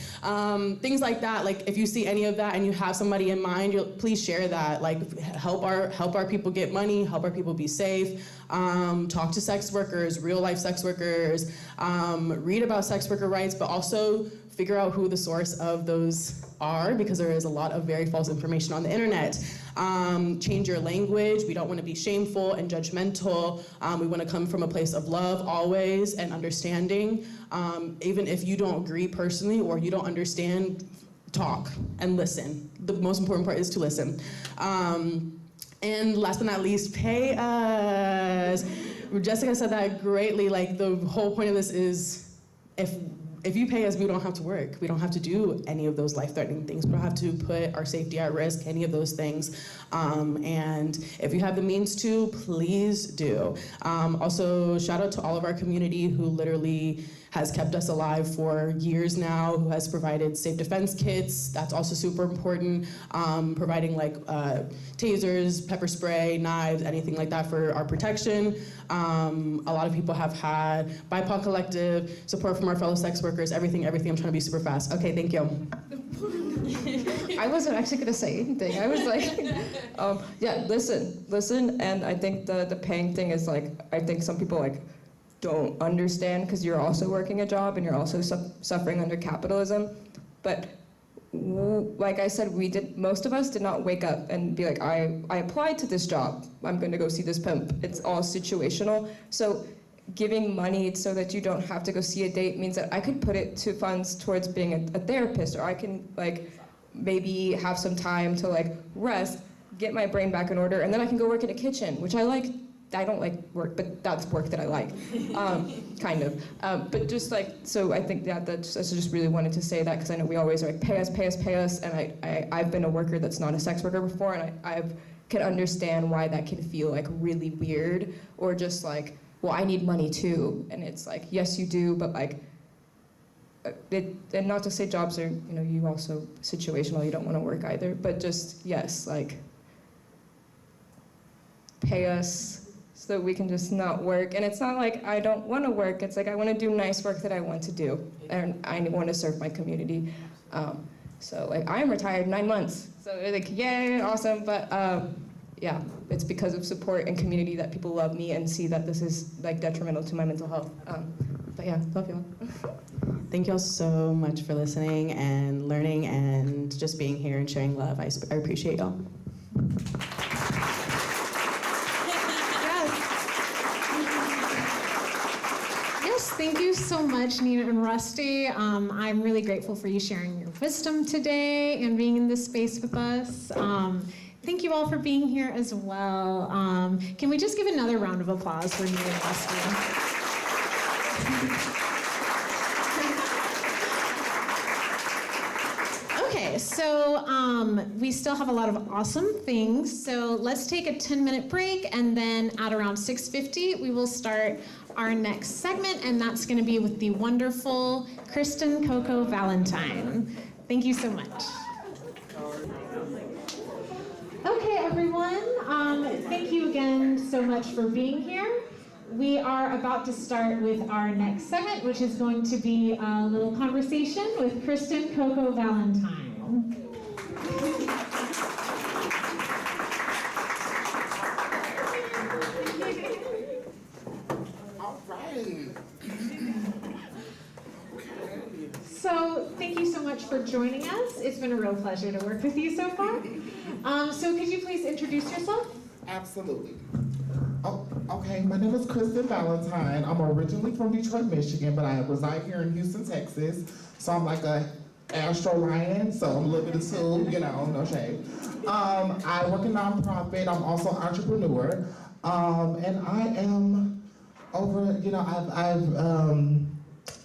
Things like that. Like, if you see any of that and you have somebody in mind, please share that. Like, help our people get money, help our people be safe. Talk to sex workers, real life sex workers. Read about sex worker rights, but also figure out who the source of those are, because there is a lot of very false information on the internet. Change your language. We don't want to be shameful and judgmental. We want to come from a place of love always and understanding. Even if you don't agree personally or you don't understand, talk and listen. The most important part is to listen. And last but not least, pay us. Jessica said that greatly. Like, the whole point of this is, if you pay us, we don't have to work. We don't have to do any of those life-threatening things. We don't have to put our safety at risk, any of those things. And if you have the means to, please do. Also, shout out to all of our community who literally has kept us alive for years now, who has provided safe defense kits. That's also super important. Providing like tasers, pepper spray, knives, anything like that for our protection. A lot of people have had BIPOC Collective, support from our fellow sex workers, everything. I'm trying to be super fast. Okay, thank you. I wasn't actually gonna say anything. I was like, yeah, listen. And I think the paying thing is like, I think some people like don't understand because you're also working a job and you're also suffering under capitalism. But like I said, most of us did not wake up and be like, I applied to this job, I'm gonna go see this pimp. It's all situational. So giving money so that you don't have to go see a date means that I could put it to funds towards being a therapist, or I can like maybe have some time to like rest, get my brain back in order, and then I can go work in a kitchen, which I like. I don't like work, but that's work that I like, kind of. But just like, so I think I just really wanted to say that, because I know we always are like, pay us, and I've been a worker that's not a sex worker before, and I can understand why that can feel like really weird, or just like, well, I need money too, and it's like, yes, you do, but like, and not to say jobs are, you know, you also situational, you don't want to work either, but just, yes, like, pay us so that we can just not work. And it's not like I don't want to work, it's like I want to do nice work that I want to do, and I want to serve my community. So like, I am retired 9 months, so they're like, yay, awesome, but yeah, it's because of support and community that people love me and see that this is like detrimental to my mental health. But yeah, love y'all. Thank y'all so much for listening and learning and just being here and sharing love. I appreciate y'all. Thank you so much, Nina and Rusty. I'm really grateful for you sharing your wisdom today and being in this space with us. Thank you all for being here as well. Can we just give another round of applause for Nina and Rusty? Okay, so we still have a lot of awesome things. So let's take a 10-minute break, and then at around 6:50, we will start our next segment, and that's going to be with the wonderful Kristen Coco Valentine. Thank you so much. Okay, everyone. Thank you again so much for being here. We are about to start with our next segment, which is going to be a little conversation with Kristen Coco Valentine. So thank you so much for joining us. It's been a real pleasure to work with you so far. So could you please introduce yourself? Absolutely. Oh, okay, my name is Kristen Valentine. I'm originally from Detroit, Michigan, but I reside here in Houston, Texas. So I'm like a Astro Lion, so I'm a little bit of two, you know, no shade. I work in nonprofit. I'm also an entrepreneur. And I am over, you know, I've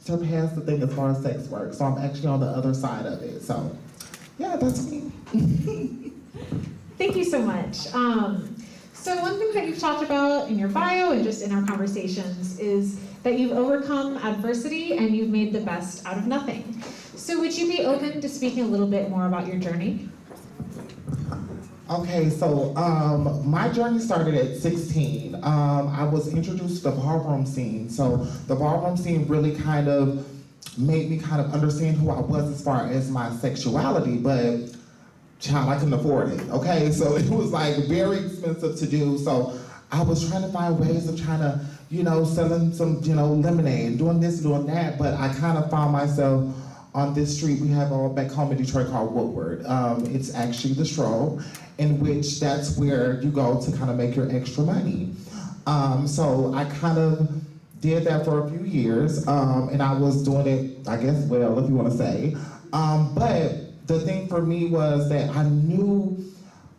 surpassed the thing as far as sex work. So I'm actually on the other side of it. So yeah, that's me. Thank you so much. So one thing that you've talked about in your bio and just in our conversations is that you've overcome adversity and you've made the best out of nothing. So would you be open to speaking a little bit more about your journey? Okay, so my journey started at 16. I was introduced to the ballroom scene. So the ballroom scene really kind of made me kind of understand who I was as far as my sexuality, but child, I couldn't afford it, okay? So it was like very expensive to do. So I was trying to find ways of trying to, you know, selling some, you know, lemonade, doing this, doing that, but I kind of found myself on this street we have back home in Detroit called Woodward. It's actually the stroll, in which that's where you go to kind of make your extra money. So I kind of did that for a few years, and I was doing it, I guess, well, if you want to say. But the thing for me was that I knew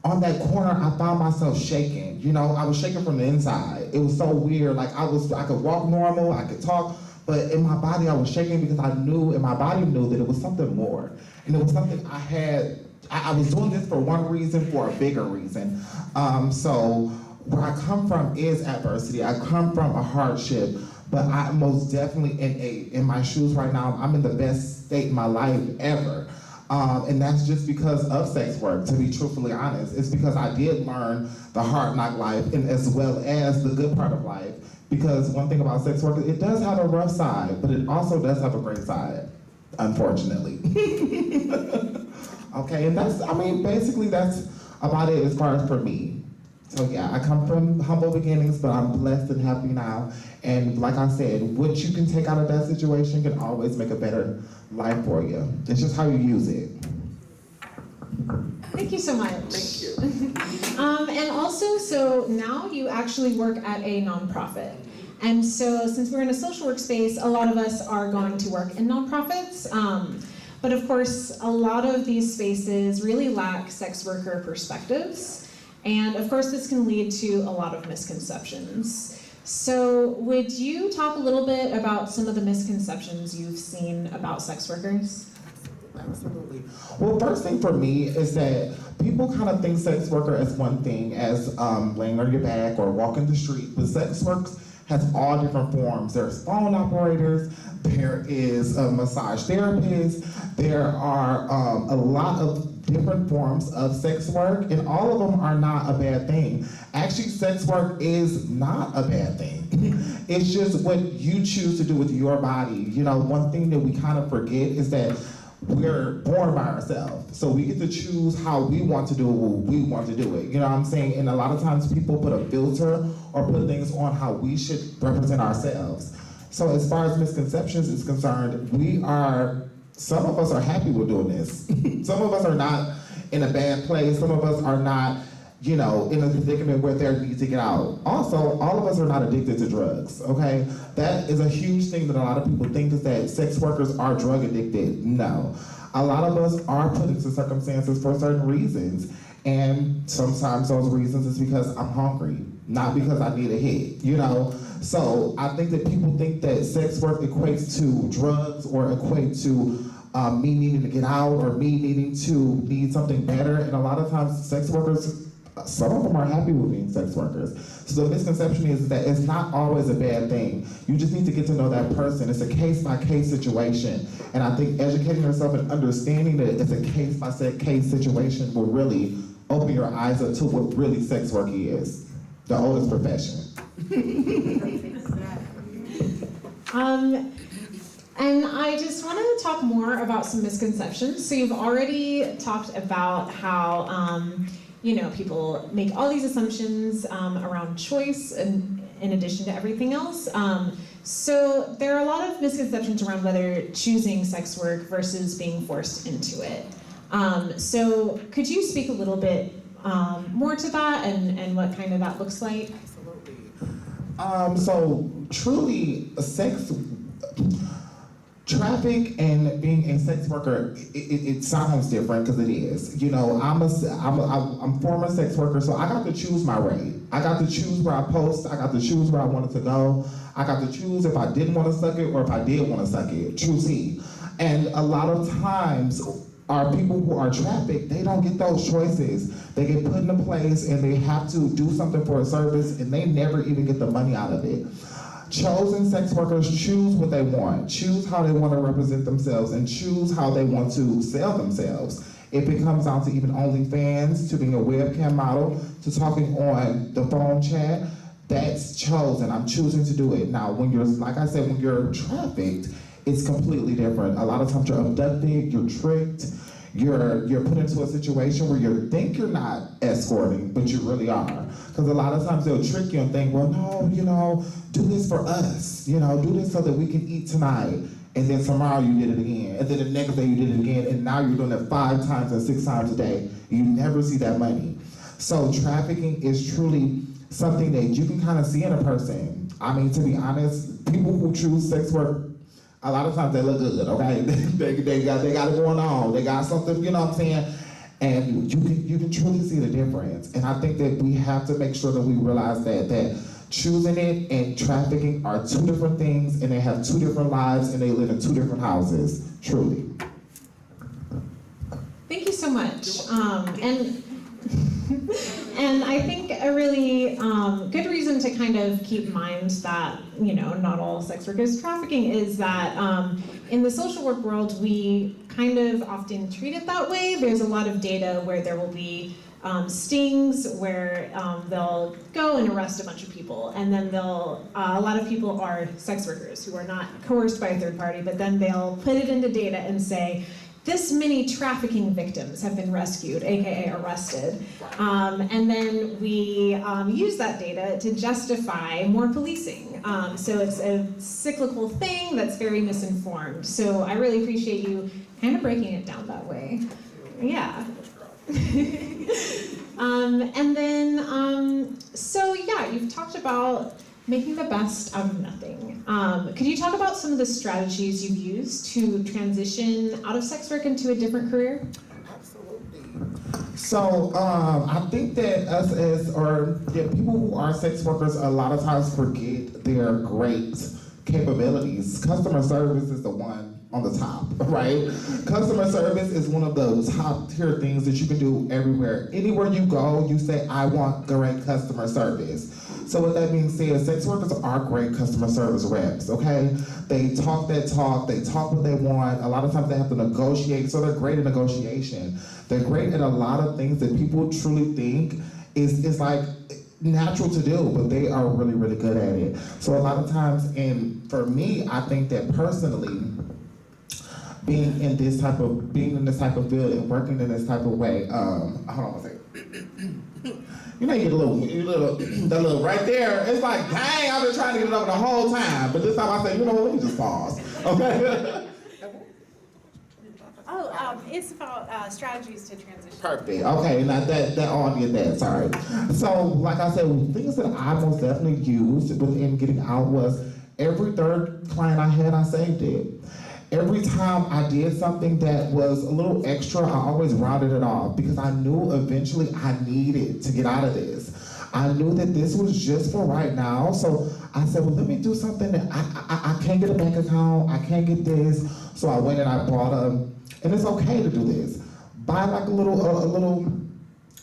on that corner I found myself shaking. You know, I was shaking from the inside. It was so weird. Like I could walk normal, I could talk, but in my body I was shaking because I knew, and my body knew that it was something more. And it was something I was doing this for one reason, for a bigger reason. So where I come from is adversity. I come from a hardship, but I most definitely in my shoes right now, I'm in the best state in my life ever. And that's just because of sex work, to be truthfully honest. It's because I did learn the hard knock life, and as well as the good part of life. Because one thing about sex work, it does have a rough side, but it also does have a great side, unfortunately. Okay, and basically that's about it as far as for me. So yeah, I come from humble beginnings, but I'm blessed and happy now. And like I said, what you can take out of that situation can always make a better life for you. It's just how you use it. Thank you so much. Thank you. And also, so now you actually work at a nonprofit. And so since we're in a social work space, a lot of us are going to work in nonprofits. But of course, a lot of these spaces really lack sex worker perspectives. And of course, this can lead to a lot of misconceptions. So would you talk a little bit about some of the misconceptions you've seen about sex workers? Absolutely. Well, first thing for me is that people kind of think sex worker as one thing, as laying on your back or walking the street, but sex work has all different forms. There's phone operators, there is a massage therapist, there are a lot of different forms of sex work, and all of them are not a bad thing. Actually, sex work is not a bad thing. It's just what you choose to do with your body. You know, one thing that we kind of forget is that we're born by ourselves. So we get to choose how we want to do what we want to do it. You know what I'm saying? And a lot of times people put a filter or put things on how we should represent ourselves. So as far as misconceptions is concerned, some of us are happy with doing this. Some of us are not in a bad place. Some of us are not, you know, in a predicament where they need to get out. Also, all of us are not addicted to drugs, okay? That is a huge thing that a lot of people think, is that sex workers are drug addicted. No. A lot of us are put into circumstances for certain reasons. And sometimes those reasons is because I'm hungry, not because I need a hit, you know? So I think that people think that sex work equates to drugs or equate to me needing to get out or me needing to need something better. And a lot of times sex workers, some of them are happy with being sex workers. So the misconception is that it's not always a bad thing. You just need to get to know that person. It's a case-by-case situation. And I think educating yourself and understanding that it's a case-by-case situation will really open your eyes up to what really sex work is. The oldest profession. And I just wanted to talk more about some misconceptions. So you've already talked about how you know, people make all these assumptions around choice and in addition to everything else. So there are a lot of misconceptions around whether choosing sex work versus being forced into it. So could you speak a little bit more to that and what kind of that looks like? Absolutely. So truly, traffic and being a sex worker, it sounds different because it is. You know, I'm a former sex worker, so I got to choose my rate. I got to choose where I post. I got to choose where I wanted to go. I got to choose if I didn't want to suck it or if I did want to suck it. True C. And a lot of times, our people who are trafficked, they don't get those choices. They get put in a place and they have to do something for a service and they never even get the money out of it. Chosen sex workers choose what they want, choose how they want to represent themselves, and choose how they want to sell themselves. If it comes down to even OnlyFans, to being a webcam model, to talking on the phone chat, that's chosen. I'm choosing to do it. Now, when you're, like I said, when you're trafficked, it's completely different. A lot of times you're abducted, you're tricked, you're put into a situation where you think you're not escorting, but you really are. Because a lot of times they'll trick you and think, well, no, you know, do this for us. You know, do this so that we can eat tonight. And then tomorrow you did it again. And then the next day you did it again. And now you're doing it 5 times and 6 times a day. You never see that money. So trafficking is truly something that you can kind of see in a person. I mean, to be honest, people who choose sex work, a lot of times they look good, okay? they got it going on. They got something, you know what I'm saying? And you can truly see the difference. And I think that we have to make sure that we realize that choosing it and trafficking are 2 different things, and they have 2 different lives, and they live in 2 different houses, truly. Thank you so much. And I think a really good reason to kind of keep in mind that, you know, not all sex work is trafficking is that in the social work world, we kind of often treat it that way. There's a lot of data where there will be stings where they'll go and arrest a bunch of people, and then a lot of people are sex workers who are not coerced by a third party, but then they'll put it into data and say, this many trafficking victims have been rescued, aka arrested. And then we use that data to justify more policing. So it's a cyclical thing that's very misinformed. So I really appreciate you kind of breaking it down that way. Yeah. And then, so yeah, you've talked about making the best out of nothing. Could you talk about some of the strategies you've used to transition out of sex work into a different career? So I think that people who are sex workers a lot of times forget their great capabilities. Customer service is the one on the top, right? Customer service is one of those top tier things that you can do everywhere. Anywhere you go, you say, I want great customer service. So with that being said, sex workers are great customer service reps, okay? They talk that talk, they talk what they want. A lot of times they have to negotiate, so they're great at negotiation. They're great at a lot of things that people truly think is like natural to do, but they are really, really good at it. So a lot of times, and for me, I think that personally, being in this type of field and working in this type of way, hold on a second. You know, you get that little right there. It's like, dang, I've been trying to get it over the whole time. But this time I say, you know what, let me just pause. Okay? It's about strategies to transition. Perfect. Okay, now that all get that, sorry. So, like I said, things that I most definitely used within getting out was every third client I had, I saved it. Every time I did something that was a little extra, I always rounded it off because I knew eventually I needed to get out of this. I knew that this was just for right now, so I said, well, let me do something that I can't get a bank account, I can't get this, so I went and I bought and it's okay to do this. Buy like a little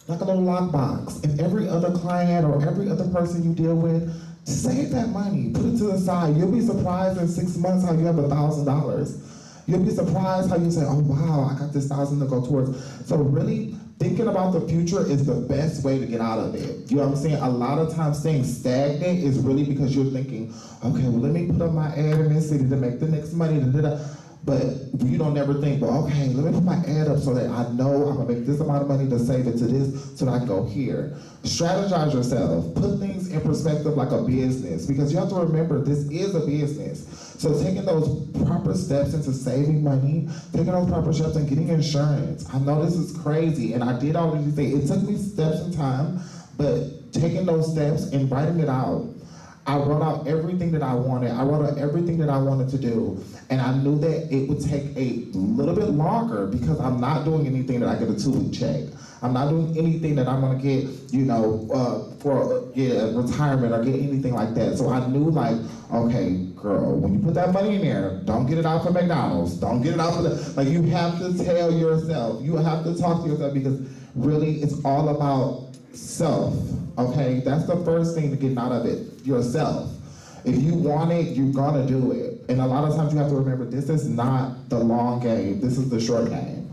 lockbox, and every other client or every other person you deal with, save that money, put it to the side. You'll be surprised in 6 months how you have $1,000. You'll be surprised how you say, oh wow, I got this $1,000 to go towards. So really, thinking about the future is the best way to get out of it. You know what I'm saying? A lot of times staying stagnant is really because you're thinking, okay, well let me put up my ad in this city to make the next money, but you don't ever think, well, okay, let me put my ad up so that I know I'm gonna make this amount of money to save it to this so that I can go here. Strategize yourself. Put things in perspective like a business, because you have to remember this is a business. So taking those proper steps into saving money, taking those proper steps and getting insurance. I know this is crazy, and I did already say it took me steps and time, but taking those steps and writing it out. I wrote out everything that I wanted. I wrote out everything that I wanted to do. And I knew that it would take a little bit longer because I'm not doing anything that I get a 2-week check. I'm not doing anything that I'm gonna get, for retirement or get anything like that. So I knew like, okay, girl, when you put that money in there, don't get it out for McDonald's. Don't get it out for you have to tell yourself, you have to talk to yourself because really it's all about self, okay? That's the first thing to get out of it, yourself. If you want it, you're gonna do it. And a lot of times you have to remember, this is not the long game, this is the short game.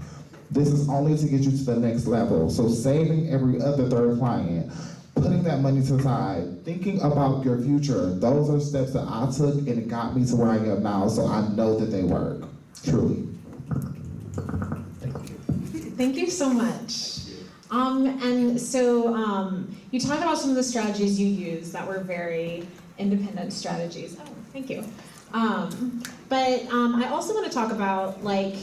This is only to get you to the next level. So saving every other third client, putting that money to the side, thinking about your future, those are steps that I took and it got me to where I am now, so I know that they work, truly. Thank you so much. And so you talked about some of the strategies you used that were very independent strategies. Oh, thank you. But I also want to talk about, like,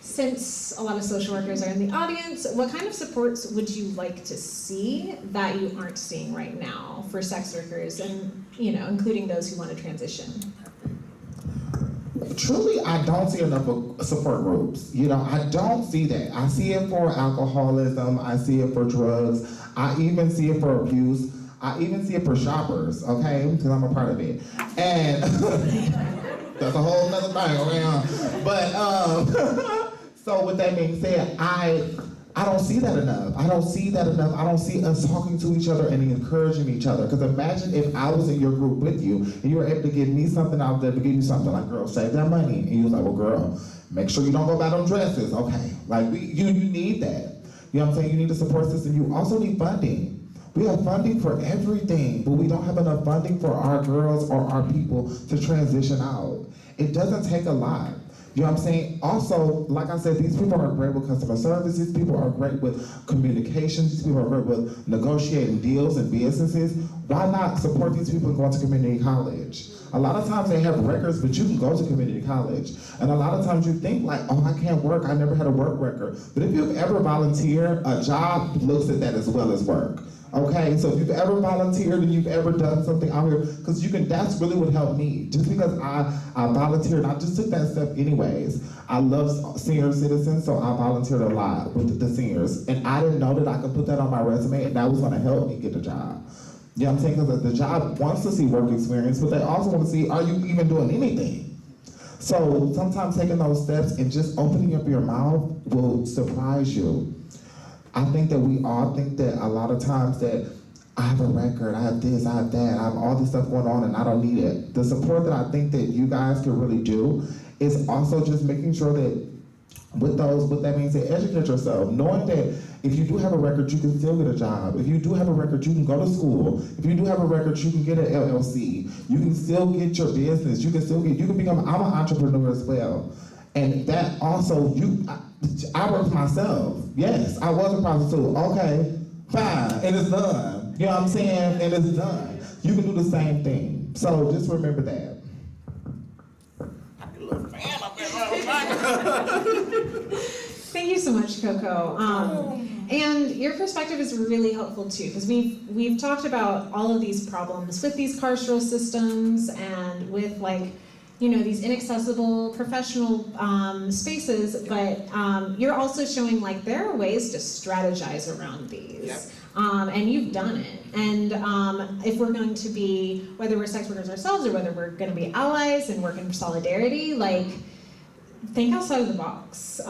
since a lot of social workers are in the audience, what kind of supports would you like to see that you aren't seeing right now for sex workers and, including those who want to transition? Truly, I don't see enough support groups. I don't see that. I see it for alcoholism, I see it for drugs, I even see it for abuse, I even see it for shoppers, okay? Because I'm a part of it. And that's a whole nother thing, okay? But, so with that being said, I don't see that enough. I don't see that enough. I don't see us talking to each other and encouraging each other. Because imagine if I was in your group with you and you were able to give me something out there to give you something like, girl, save that money. And you was like, well, girl, make sure you don't go buy them dresses. Okay, like you need that. You know what I'm saying? You need a support system. You also need funding. We have funding for everything, but we don't have enough funding for our girls or our people to transition out. It doesn't take a lot. You know what I'm saying? Also, like I said, these people are great with customer service. These people are great with communications. These people are great with negotiating deals and businesses. Why not support these people and go to community college? A lot of times they have records, but you can go to community college. And a lot of times you think like, oh, I can't work. I never had a work record. But if you've ever volunteered, a job looks at that as well as work. Okay, so if you've ever volunteered and you've ever done something out here, because that's really what helped me. Just because I volunteered, I just took that step anyways. I love senior citizens, so I volunteered a lot with the seniors. And I didn't know that I could put that on my resume and that was gonna help me get a job. You know what I'm saying? Because the job wants to see work experience, but they also want to see, are you even doing anything? So sometimes taking those steps and just opening up your mouth will surprise you. I think that we all think that a lot of times that I have a record, I have this, I have that, I have all this stuff going on and I don't need it. The support that I think that you guys can really do is also just making sure that with that means that educate yourself, knowing that if you do have a record, you can still get a job. If you do have a record, you can go to school. If you do have a record, you can get an LLC. You can still get your business. You can become, I'm an entrepreneur as well. And that also, I work for myself. Yes, I was a prostitute. Okay, fine, and it's done. You know what I'm saying? And it's done. You can do the same thing. So just remember that. Thank you so much, Coco. And your perspective is really helpful too, because we've talked about all of these problems with these carceral systems and with these inaccessible professional spaces, but you're also showing there are ways to strategize around these. Yep. And you've done it. And if we're going to be, whether we're sex workers ourselves or whether we're going to be allies and work in solidarity, think outside of the box.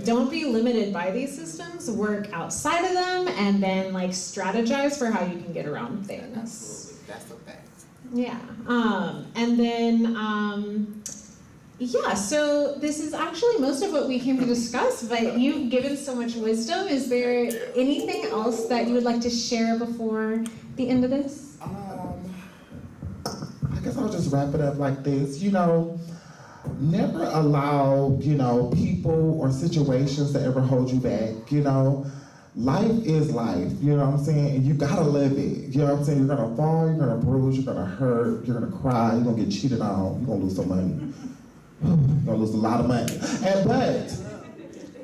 Don't be limited by these systems. Work outside of them, and then strategize for how you can get around things. Absolutely, that's a fact. Yeah, and then so this is actually most of what we came to discuss. But you've given so much wisdom. Is there anything else that you would like to share before the end of this? I guess I'll just wrap it up like this. Never allow, people or situations to ever hold you back, Life is life, you know what I'm saying? And you gotta live it, you know what I'm saying? You're gonna fall, you're gonna bruise, you're gonna hurt, you're gonna cry, you're gonna get cheated on, you're gonna lose some money. You're gonna lose a lot of money. But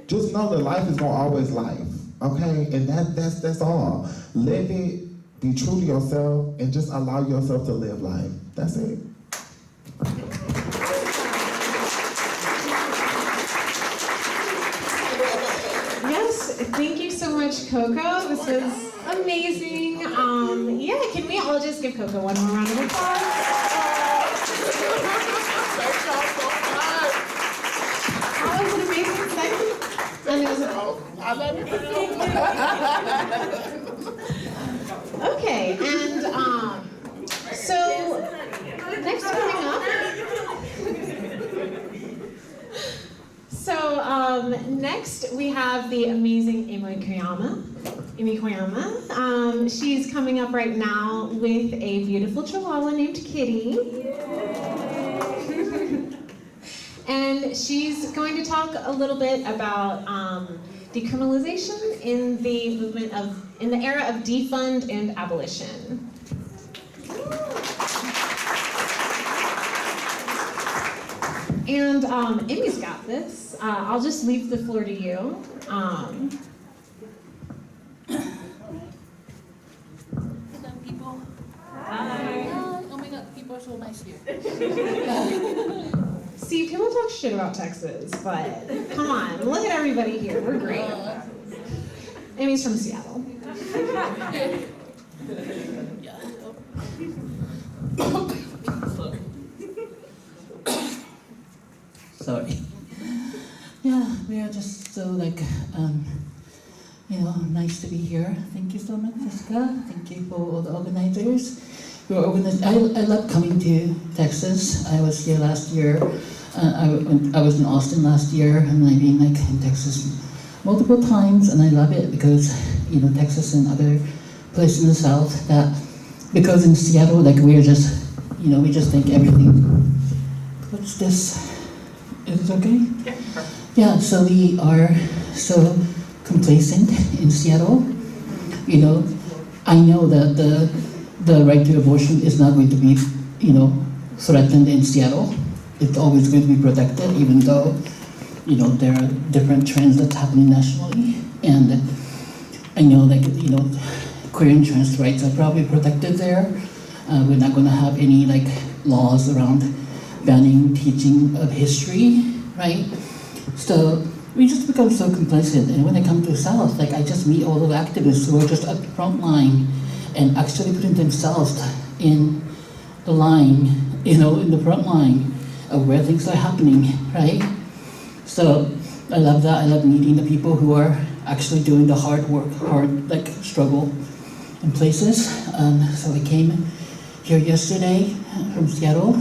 just know that life is gonna always life, okay? And that's all. Live it, be true to yourself, and just allow yourself to live life. That's it. Thank you so much, Coco. This was amazing. Can we all just give Coco one more round of applause? That was an amazing segment. And it was I love you. Okay, and so next coming up. So next we have the amazing Amy Koyama. She's coming up right now with a beautiful chihuahua named Kitty. And she's going to talk a little bit about decriminalization in the movement in the era of defund and abolition. And Amy's got this. I'll just leave the floor to you. Hello, people. Hi. Oh my God, people are so nice here. See, people talk shit about Texas, but come on, look at everybody here. We're great. Amy's from Seattle. Sorry. Yeah, we are just so nice to be here. Thank you so much, Jessica. Thank you for all the organizers. I love coming to Texas. I was here last year. I was in Austin last year, and I've been in Texas multiple times, and I love it because Texas and other places in the South. Because in Seattle, we're just we just think everything. What's this? Is it okay? Yeah. So we are so complacent in Seattle. I know that the right to abortion is not going to be, threatened in Seattle. It's always going to be protected, even though, there are different trends that's happening nationally. And I know, queer and trans rights are probably protected there. We're not going to have any like laws around banning teaching of history, right? So we just become so complacent. And when I come to the South, like I just meet all the activists who are just at the front line and actually putting themselves in the line, you know, in the front line of where things are happening, right? So I love that. I love meeting the people who are actually doing the hard work, like struggle in places. So I came here yesterday from Seattle,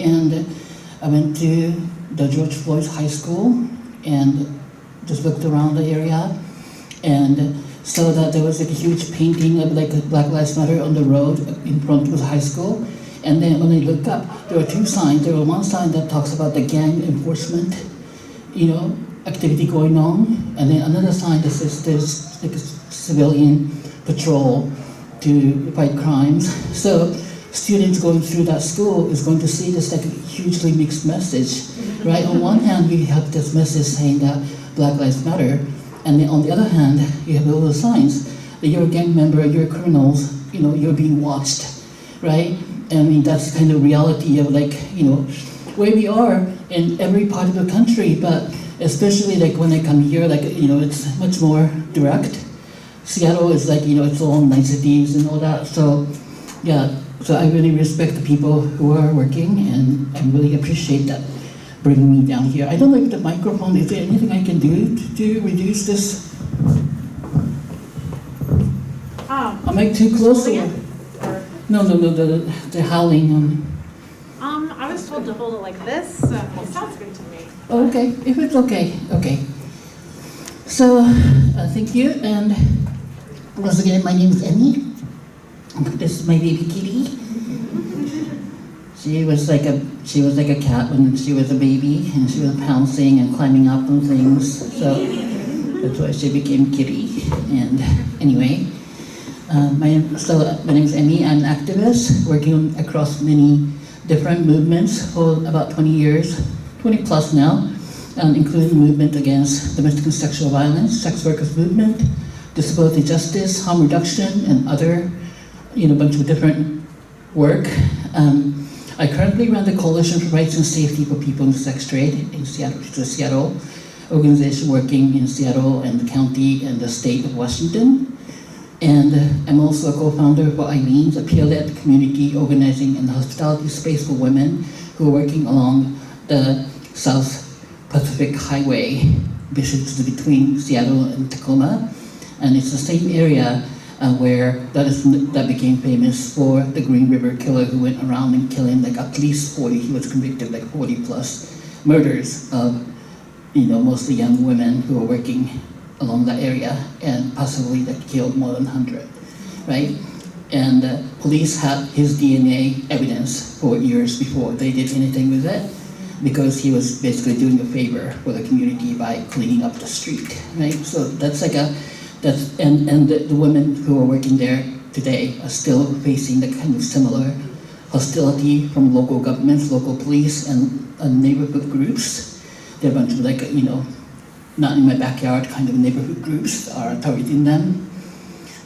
and I went to the George Floyd High School and just looked around the area and saw that there was like a huge painting of like Black Lives Matter on the road in front of the high school. And then when I looked up, there were two signs. There was one sign that talks about the gang enforcement, you know, activity going on, and then another sign that says there's like a civilian patrol to fight crimes. So students going through that school is going to see this like a hugely mixed message, right? On one hand, we have this message saying that Black Lives Matter, and then on the other hand, you have all the signs that you're a gang member, you're criminals, you know, you're being watched, right? I mean, that's kind of reality of like, you know, where we are in every part of the country, but especially like when I come here, like, you know, it's much more direct. Seattle is like, you know, it's all niceties and all that. So, yeah, so I really respect the people who are working, and I really appreciate that bringing me down here. I don't like the microphone. Is there anything I can do to reduce this? Am I too close? No, the howling. I was told to hold it like this, so it sounds good to me. Oh, okay, if it's okay, okay. So, thank you, and once again, my name is Emmy. This is my baby kitty. She was like a cat when she was a baby, and she was pouncing and climbing up on things. So that's why she became kitty. And anyway, my name is Emmy. I'm an activist working across many different movements for about 20 years, 20 plus now, including the movement against domestic and sexual violence, sex workers movement, disability justice, harm reduction, and other, you know, bunch of different work. I currently run the Coalition for Rights and Safety for People in the Sex Trade in Seattle, which is a Seattle organization working in Seattle and the county and the state of Washington. And I'm also a co-founder for Eileen's, a peer-led community organizing in the hospitality space for women who are working along the South Pacific Highway, basically between Seattle and Tacoma. And it's the same area where that became famous for the Green River Killer, who went around and killing like at least 40, he was convicted like 40 plus murders of, you know, mostly young women who were working along that area, and possibly that killed more than 100, right? And police had his DNA evidence for years before they did anything with it, because he was basically doing a favor for the community by cleaning up the street, right? So that's like and the women who are working there today are still facing the kind of similar hostility from local governments, local police, and neighborhood groups. They're a bunch of like, you know, not in my backyard kind of neighborhood groups are targeting them,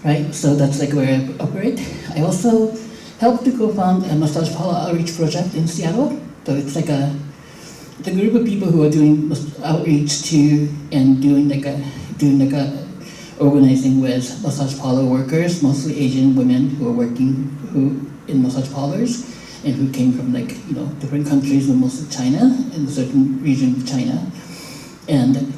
right? So that's like where I operate. I also helped to co-found a massage parlor outreach project in Seattle. So it's like a group of people who are doing outreach to and doing organizing with massage parlor workers, mostly Asian women who are working in massage parlors and who came from like, you know, different countries, but mostly China, in a certain region of China. And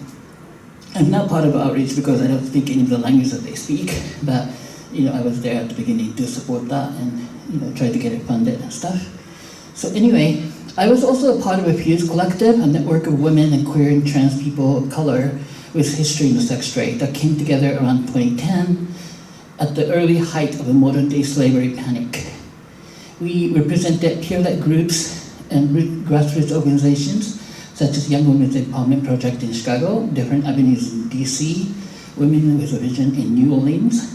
I'm not part of outreach because I don't speak any of the language that they speak, but, you know, I was there at the beginning to support that and, you know, try to get it funded and stuff. So anyway, I was also a part of a Fuse Collective, a network of women and queer and trans people of color with history in the sex trade that came together around 2010 at the early height of the modern day slavery panic. We represented peer-led groups and grassroots organizations such as Young Women's Empowerment Project in Chicago, Different Avenues in DC, Women with a Vision in New Orleans,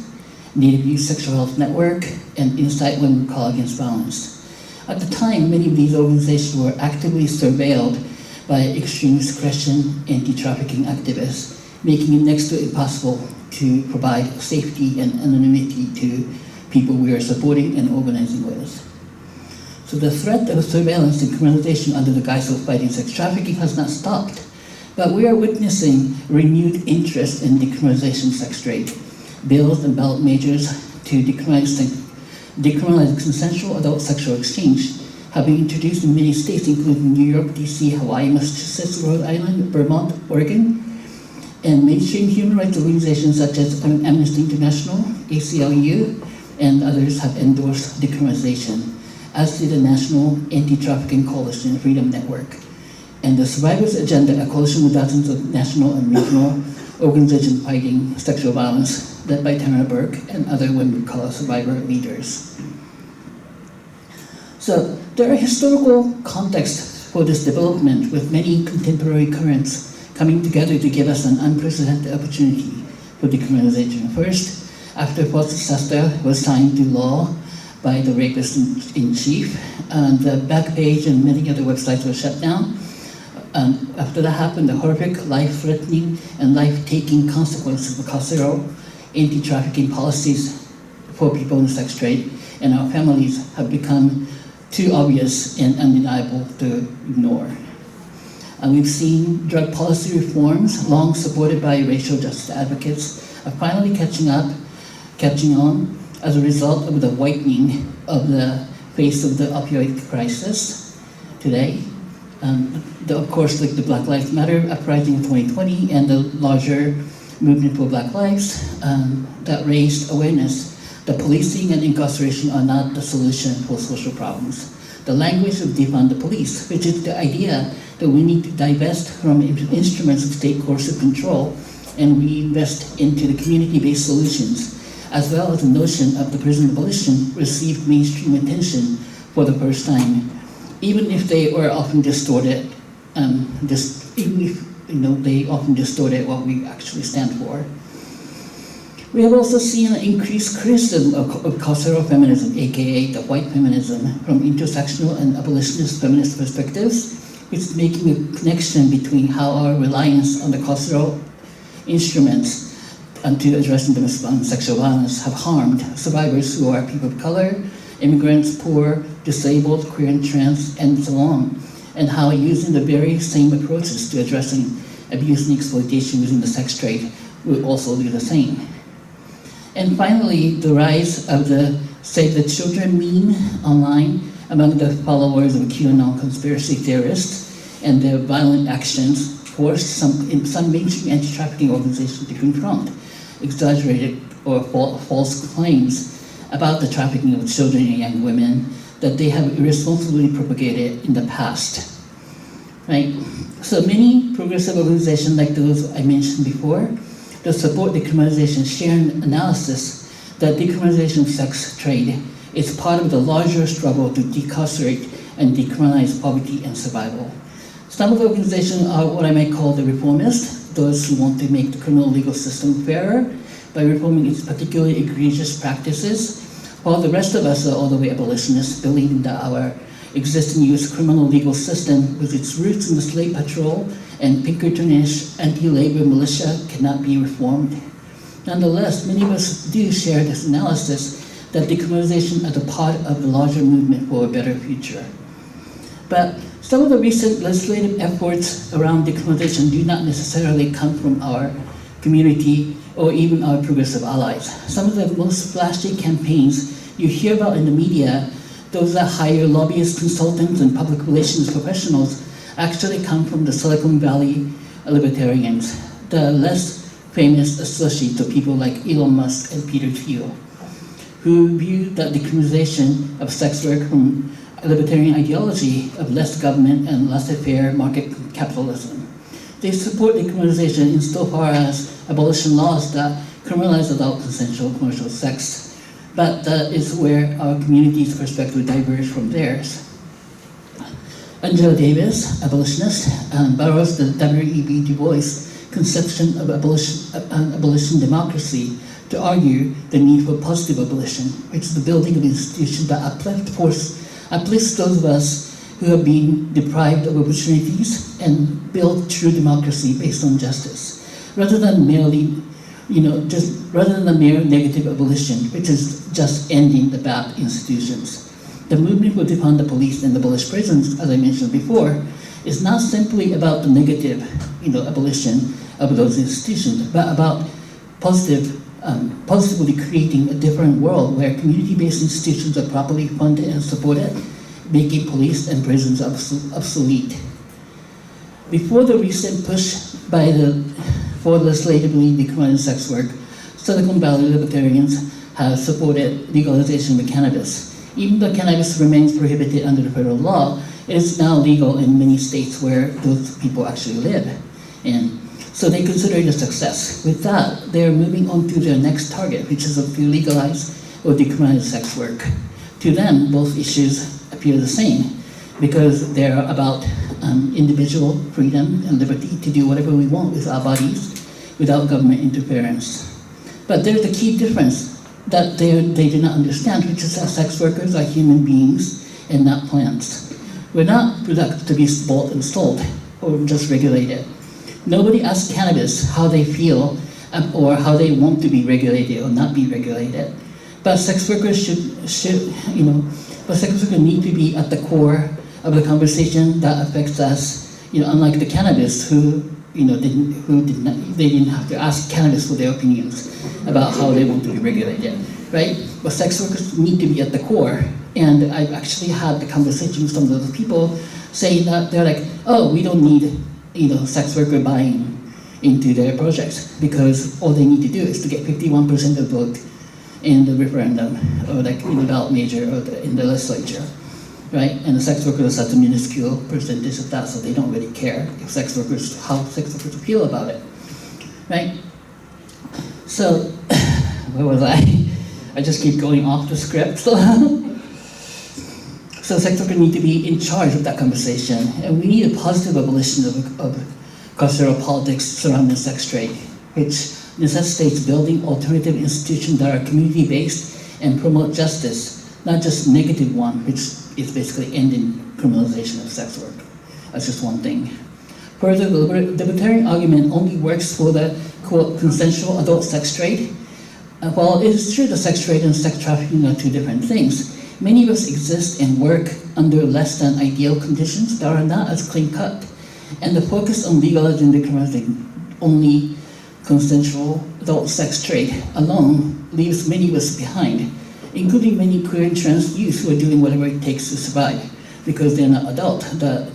Native Youth Sexual Health Network, and Insight Women Call Against Violence. At the time, many of these organizations were actively surveilled by extremist Christian anti-trafficking activists, making it next to impossible to provide safety and anonymity to people we are supporting and organizing with. So the threat of surveillance and criminalization under the guise of fighting sex trafficking has not stopped, but we are witnessing renewed interest in decriminalization of sex trade. Bills and ballot measures to decriminalize consensual adult sexual exchange have been introduced in many states, including New York, DC, Hawaii, Massachusetts, Rhode Island, Vermont, Oregon, and mainstream human rights organizations such as Amnesty International, ACLU, and others have endorsed decriminalization, as did the National Anti-Trafficking Coalition Freedom Network. And the Survivors Agenda, a coalition of dozens of national and regional organizations fighting sexual violence, led by Tamara Burke and other women we call survivor leaders. So there are historical contexts for this development, with many contemporary currents coming together to give us an unprecedented opportunity for decriminalization. First, after FOSTA was signed to law by the rapist-in-chief, the Backpage and many other websites were shut down. After that happened, the horrific, life-threatening, and life-taking consequences of carceral anti-trafficking policies for people in the sex trade and our families have become too obvious and undeniable to ignore. And we've seen drug policy reforms, long supported by racial justice advocates, are finally catching on as a result of the whitening of the face of the opioid crisis today. Of course, like the Black Lives Matter uprising in 2020 and the larger movement for Black lives that raised awareness that policing and incarceration are not the solution for social problems. The language of defund the police, which is the idea that we need to divest from instruments of state coercive control and reinvest into the community-based solutions, as well as the notion of the prison abolition, received mainstream attention for the first time, even if they were often distorted, they often distorted what we actually stand for. We have also seen an increased criticism of carceral feminism, aka the white feminism, from intersectional and abolitionist feminist perspectives, which is making a connection between how our reliance on the carceral instruments to addressing domestic sexual violence have harmed survivors who are people of color, immigrants, poor, disabled, queer and trans, and so on, and how using the very same approaches to addressing abuse and exploitation within the sex trade will also do the same. And finally, the rise of the Save the Children meme online among the followers of QAnon conspiracy theorists and their violent actions forced some mainstream anti-trafficking organizations to confront exaggerated or false claims about the trafficking of children and young women that they have irresponsibly propagated in the past. Right? So many progressive organizations like those I mentioned before that support decriminalization share an analysis that decriminalization of sex trade is part of the larger struggle to decarcerate and decriminalize poverty and survival. Some of the organizations are what I might call the reformists, those who want to make the criminal legal system fairer by reforming its particularly egregious practices, while the rest of us are all the way abolitionists, believing that our existing U.S. criminal legal system, with its roots in the slave patrol and Pinkertonish anti-labor militia, cannot be reformed. Nonetheless, many of us do share this analysis that decriminalization is a part of the larger movement for a better future. But some of the recent legislative efforts around decriminalization do not necessarily come from our community or even our progressive allies. Some of the most flashy campaigns you hear about in the media, those that hire lobbyists, consultants, and public relations professionals, actually come from the Silicon Valley libertarians, the less famous associates of people like Elon Musk and Peter Thiel, who view the decriminalization of sex work from a libertarian ideology of less government and laissez-faire market capitalism. They support decriminalization insofar as abolition laws that criminalize adult consensual commercial sex, but that is where our community's perspective diverges from theirs. Angela Davis, abolitionist, borrows the W.E.B. Du Bois conception of abolition democracy to argue the need for positive abolition, which is the building of institutions that uplifts those of us who have been deprived of opportunities and build true democracy based on justice, rather than merely just rather than the mere negative abolition, which is just ending the bad institutions. The movement will defund the police and abolish prisons, as I mentioned before, is not simply about the negative, abolition of those institutions, but about positively creating a different world where community-based institutions are properly funded and supported, making police and prisons obsolete. Before the recent push for legislatively decriminalizing sex work, Silicon Valley libertarians have supported legalization of cannabis. Even though cannabis remains prohibited under the federal law, it is now legal in many states where those people actually live. And so they consider it a success. With that, they're moving on to their next target, which is to legalize or decriminalize sex work. To them, both issues appear the same because they're about individual freedom and liberty to do whatever we want with our bodies without government interference. But there's a key difference that they do not understand, which is that sex workers are human beings and not plants. We're not products to be bought and sold or just regulated. Nobody asks cannabis how they feel or how they want to be regulated or not be regulated. But sex workers but sex workers need to be at the core of the conversation that affects us. Unlike the cannabis, they didn't have to ask cannabis for their opinions about how they want to be regulated, right? But sex workers need to be at the core. And I've actually had the conversation with some of those people saying that they're like, oh, we don't need, sex worker buying into their projects because all they need to do is to get 51% of the vote in the referendum or in the ballot measure or in the legislature, right? And the sex workers are such a minuscule percentage of that, so they don't really care how sex workers feel about it, right? So, where was I? I just keep going off the script. So sex workers need to be in charge of that conversation, and we need a positive abolition of carceral politics surrounding sex trade, which necessitates building alternative institutions that are community-based and promote justice, not just negative one, which is basically ending criminalization of sex work. That's just one thing. Further, the libertarian argument only works for the, quote, consensual adult sex trade. While it is true that sex trade and sex trafficking are two different things, many of us exist and work under less than ideal conditions that are not as clean-cut. And the focus on legalizing and decriminalizing only consensual adult sex trade alone leaves many of us behind, including many queer and trans youth who are doing whatever it takes to survive because they're not adult, that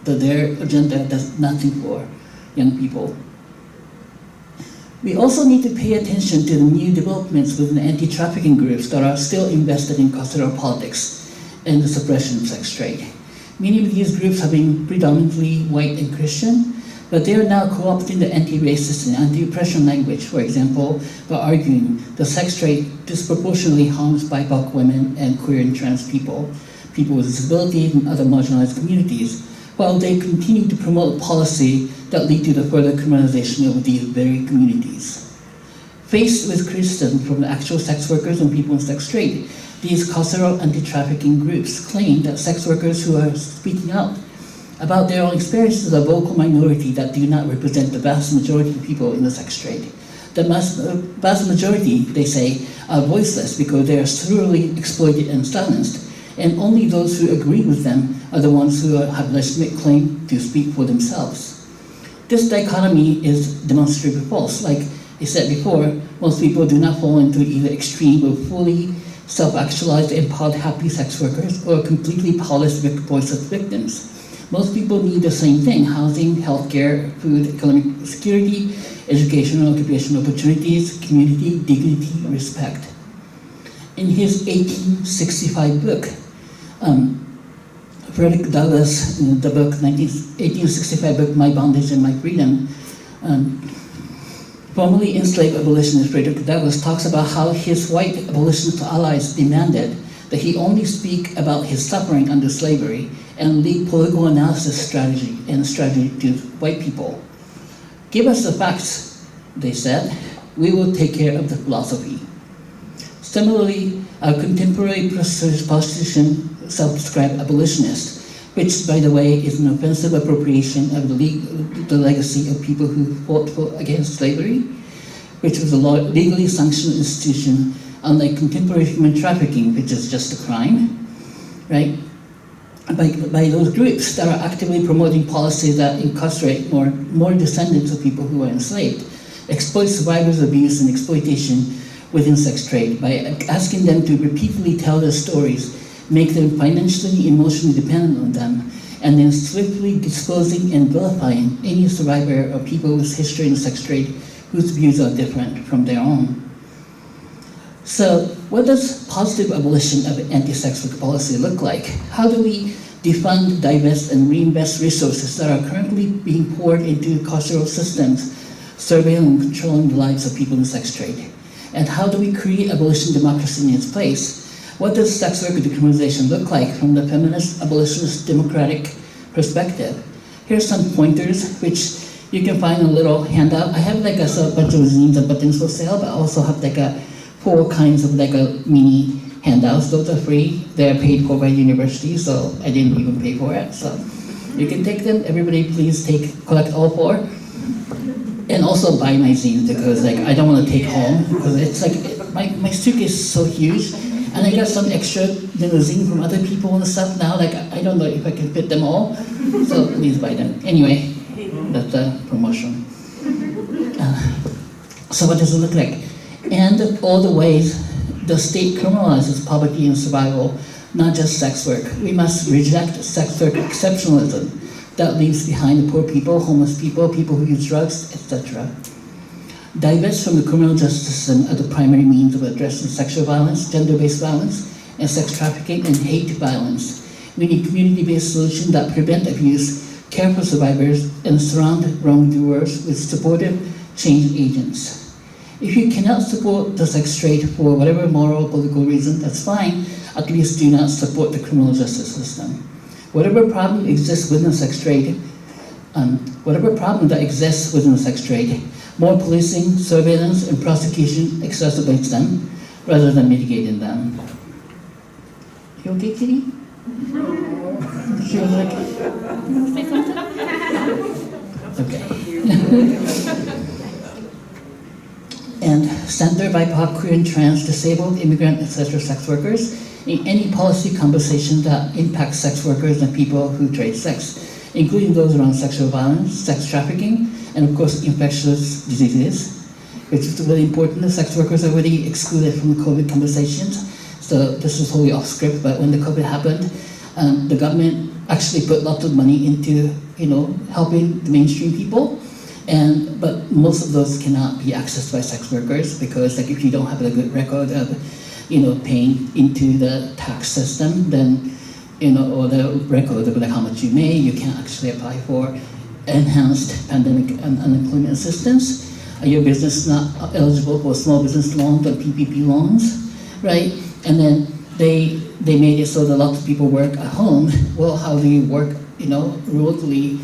their agenda does nothing for young people. We also need to pay attention to the new developments within anti-trafficking groups that are still invested in carceral politics and the suppression of sex trade. Many of these groups have been predominantly white and Christian, but they are now co-opting the anti-racist and anti-oppression language, for example, by arguing that sex trade disproportionately harms BIPOC women and queer and trans people, people with disabilities and other marginalized communities, while they continue to promote policy that lead to the further criminalization of these very communities. Faced with criticism from the actual sex workers and people in sex trade, these carceral anti-trafficking groups claim that sex workers who are speaking out about their own experiences are a vocal minority that do not represent the vast majority of people in the sex trade. The vast majority, they say, are voiceless because they are thoroughly exploited and silenced, and only those who agree with them are the ones who have legitimate claim to speak for themselves. This dichotomy is demonstrably false. Like I said before, most people do not fall into either extreme of fully self-actualized, empowered, happy sex workers or completely powerless, voiceless victims. Most people need the same thing: housing, healthcare, food, economic security, educational, occupational opportunities, community, dignity, respect. In his 1865 book, Frederick Douglass, in the book 1865 book, My Bondage and My Freedom, formerly enslaved abolitionist Frederick Douglass talks about how his white abolitionist allies demanded that he only speak about his suffering under slavery and leave political analysis strategy to white people. Give us the facts, they said. We will take care of the philosophy. Similarly, our contemporary prostitution self-described abolitionist, which, by the way, is an offensive appropriation of the legacy of people who fought against slavery, which was a legally sanctioned institution, unlike contemporary human trafficking, which is just a crime, right? By those groups that are actively promoting policies that incarcerate more descendants of people who were enslaved, exploit survivors of abuse and exploitation within sex trade by asking them to repeatedly tell their stories, make them financially, emotionally dependent on them, and then swiftly disclosing and vilifying any survivor of people with history in sex trade whose views are different from their own. So what does positive abolition of anti-sex work policy look like? How do we defund, divest, and reinvest resources that are currently being poured into carceral systems, surveilling and controlling the lives of people in sex trade? And how do we create abolition democracy in its place? What does sex worker decriminalization look like from the feminist, abolitionist, democratic perspective? Here's some pointers, which you can find in a little handout. I have like a bunch of zines and buttons for sale, but I also have like 4 kinds of like a mini handouts. Those are free. They're paid for by the university, so I didn't even pay for it. So you can take them. Everybody, please collect all 4. And also buy my zines, because like I don't want to take home, because it's like my suitcase is so huge, and I got some extra zine from other people and stuff now. Like I don't know if I can fit them all, so please buy them. Anyway, that's the promotion. So what does it look like? And all the ways the state criminalizes poverty and survival, not just sex work. We must reject sex work exceptionalism that leaves behind the poor people, homeless people, people who use drugs, etc. Divest from the criminal justice system as the primary means of addressing sexual violence, gender-based violence, and sex trafficking and hate violence. We need community-based solutions that prevent abuse, care for survivors, and surround wrongdoers with supportive change agents. If you cannot support the sex trade for whatever moral or political reason, that's fine. At least do not support the criminal justice system. Whatever problem exists within the sex trade, more policing, surveillance, and prosecution exacerbates them rather than mitigating them. You okay, Kitty? She was like, okay. And center BIPOC, queer and trans, disabled, immigrant, etc. sex workers in any policy conversation that impacts sex workers and people who trade sex, including those around sexual violence, sex trafficking, and of course infectious diseases, which is really important. The sex workers are already excluded from the COVID conversations, so this is wholly off script, but when the COVID happened, the government actually put lots of money into helping the mainstream people, but most of those cannot be accessed by sex workers, because like if you don't have a good record of paying into the tax system, then or the record of like how much you make, you can't actually apply for enhanced pandemic and unemployment assistance. Your business is not eligible for small business loans or PPP loans, right? And then they made it so that lots of people work at home. Well, how do you work remotely,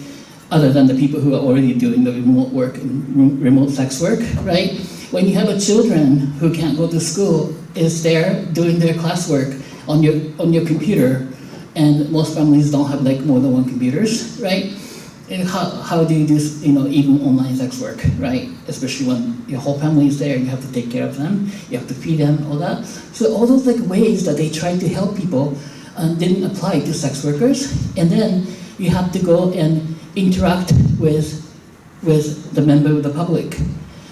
other than the people who are already doing the remote work and remote sex work, right? When you have children who can't go to school, is there doing their classwork on your computer, and most families don't have like more than 1 computers, right? And how do you do even online sex work, right? Especially when your whole family is there, you have to take care of them, you have to feed them, all that. So all those like ways that they tried to help people didn't apply to sex workers, and then you have to go and interact with the member of the public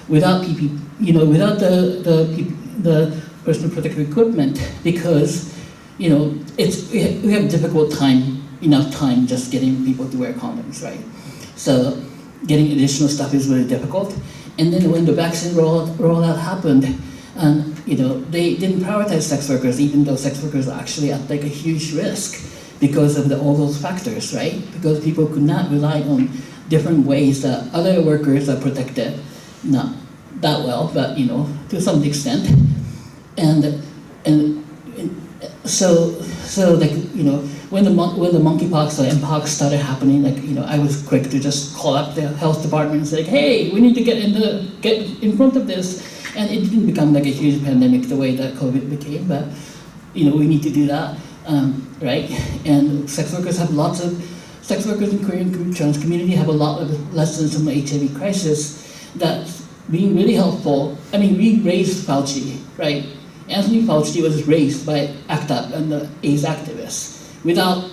without without the personal protective equipment, because we have enough time just getting people to wear condoms, right? So getting additional stuff is really difficult. And then when the vaccine rollout happened, they didn't prioritize sex workers, even though sex workers are actually at like a huge risk because of all those factors, right? Because people could not rely on different ways that other workers are protected, not that well, but to some extent. And so like when the monkeypox or mpox started happening, like I was quick to just call up the health department and say, hey, we need to get in front of this. And it didn't become like a huge pandemic the way that COVID became, but we need to do that, right? And sex workers in Korean trans community have a lot of lessons from the HIV crisis that being really helpful. I mean, we raised Fauci, right? Anthony Fauci was raised by ACT UP and the AIDS activists. Without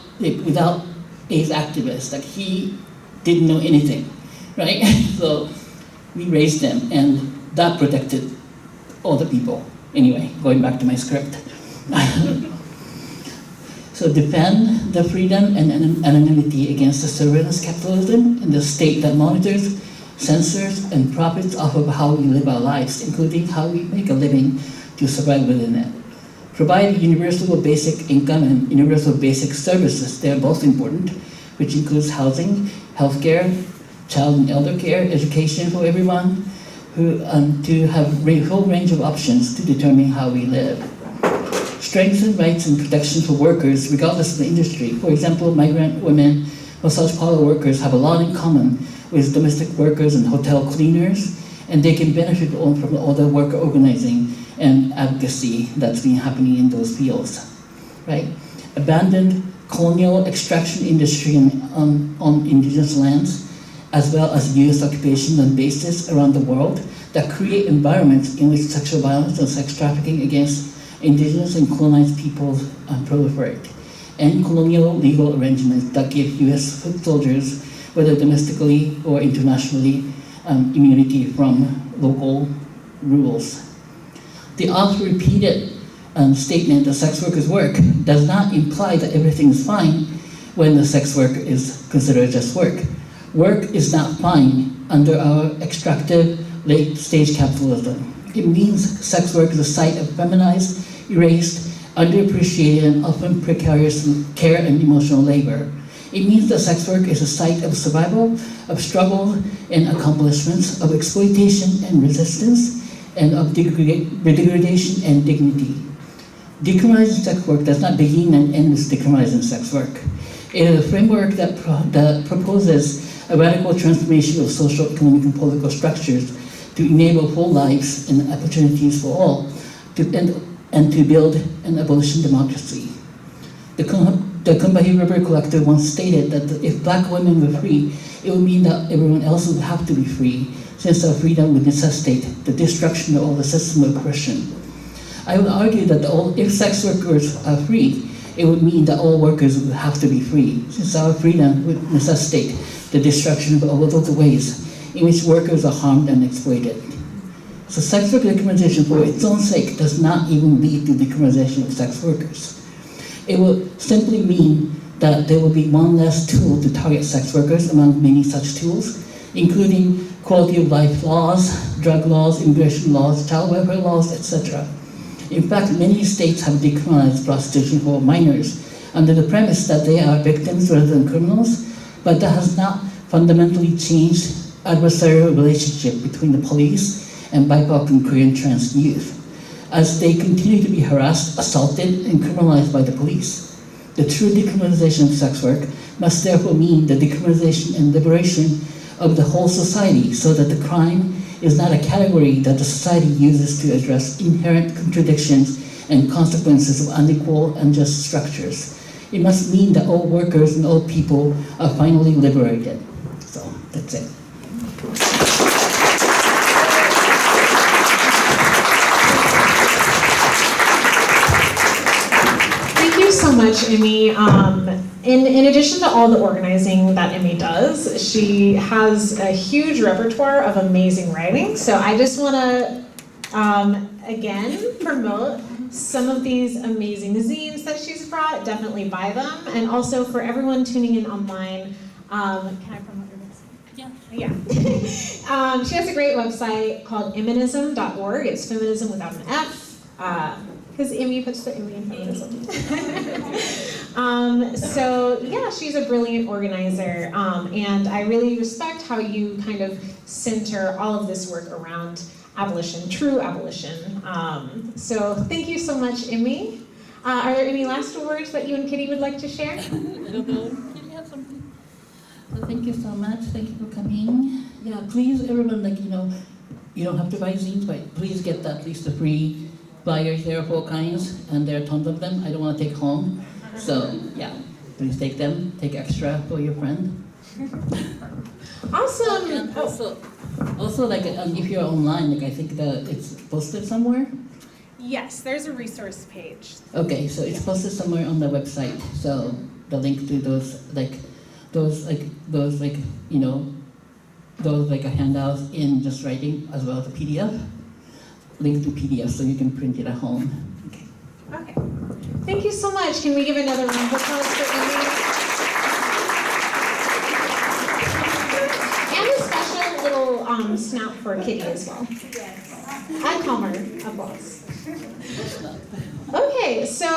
AIDS activists, like he didn't know anything, right? So we raised him, and that protected all the people. Anyway, going back to my script. So defend the freedom and anonymity against the surveillance capitalism and the state that monitors, censors, and profits off of how we live our lives, including how we make a living to survive within it. Provide universal basic income and universal basic services. They are both important, which includes housing, healthcare, child and elder care, education for everyone, to have a whole range of options to determine how we live. Strengthen rights and protection for workers regardless of the industry. For example, migrant women, massage parlor workers have a lot in common with domestic workers and hotel cleaners, and they can benefit from all the worker organizing and advocacy that's been happening in those fields, right? Abandoned colonial extraction industry on indigenous lands, as well as U.S. occupation and bases around the world that create environments in which sexual violence and sex trafficking against indigenous and colonized peoples proliferate, and colonial legal arrangements that give U.S. foot soldiers, whether domestically or internationally, immunity from local rules. The oft-repeated statement that sex workers work does not imply that everything is fine when the sex work is considered just work. Work is not fine under our extractive late-stage capitalism. It means sex work is a site of feminized, erased, underappreciated, and often precarious care and emotional labor. It means that sex work is a site of survival, of struggle and accomplishments, of exploitation and resistance, and of degradation and dignity. Decriminalizing sex work does not begin and end with decriminalizing sex work. It is a framework that proposes a radical transformation of social, economic, and political structures to enable full lives and opportunities for all, and to build an abolition democracy. The Combahee River Collective once stated that if black women were free, it would mean that everyone else would have to be free, since our freedom would necessitate the destruction of all the system of oppression. I would argue that if sex workers are free, it would mean that all workers would have to be free, since our freedom would necessitate the destruction of all of the ways in which workers are harmed and exploited. So sex work decriminalization for its own sake does not even lead to decriminalization of sex workers. It will simply mean that there will be one less tool to target sex workers among many such tools, including quality of life laws, drug laws, immigration laws, child welfare laws, etc. In fact, many states have decriminalized prostitution for minors under the premise that they are victims rather than criminals, but that has not fundamentally changed adversarial relationship between the police and BIPOC and Korean trans youth, as they continue to be harassed, assaulted, and criminalized by the police. The true decriminalization of sex work must therefore mean the decriminalization and liberation of the whole society, so that the crime is not a category that the society uses to address inherent contradictions and consequences of unequal and unjust structures. It must mean that all workers and all people are finally liberated. So that's it. Thank you so much, Emmy. In addition to all the organizing that Emmy does, she has a huge repertoire of amazing writing. So I just want to, again, promote some of these amazing zines that she's brought. Definitely buy them. And also for everyone tuning in online, can I promote your website? Yeah. She has a great website called eminism.org. It's feminism without an F. Because Emmy puts the Emmy in feminism. So yeah, she's a brilliant organizer, and I really respect how you kind of center all of this work around abolition, true abolition. So thank you so much, Emmy. Are there any last words that you and Kitty would like to share? I don't know. Did you have something? Well, thank you so much. Thank you for coming. Yeah, please, everyone, you don't have to buy zines, but please get at least the free flyers. There are 4 kinds, and there are tons of them. I don't want to take home. So, yeah, please take them. Take extra for your friend. Awesome. And also, Also, like if you're online, like I think that it's posted somewhere. Yes, there's a resource page. Okay, so it's posted somewhere on the website. So the link to those handouts in just writing, as well as a PDF. Link to PDF so you can print it at home. Okay. Okay. Thank you so much. Can we give another round of applause for Amy? And a special little snap for Kitty as well. And calmer applause. Okay, so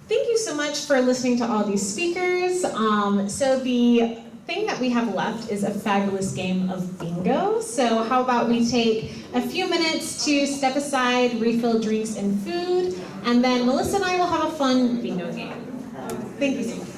thank you so much for listening to all these speakers. So the thing that we have left is a fabulous game of bingo. So how about we take a few minutes to step aside, refill drinks and food, and then Melissa and I will have a fun bingo game. Thank you so much.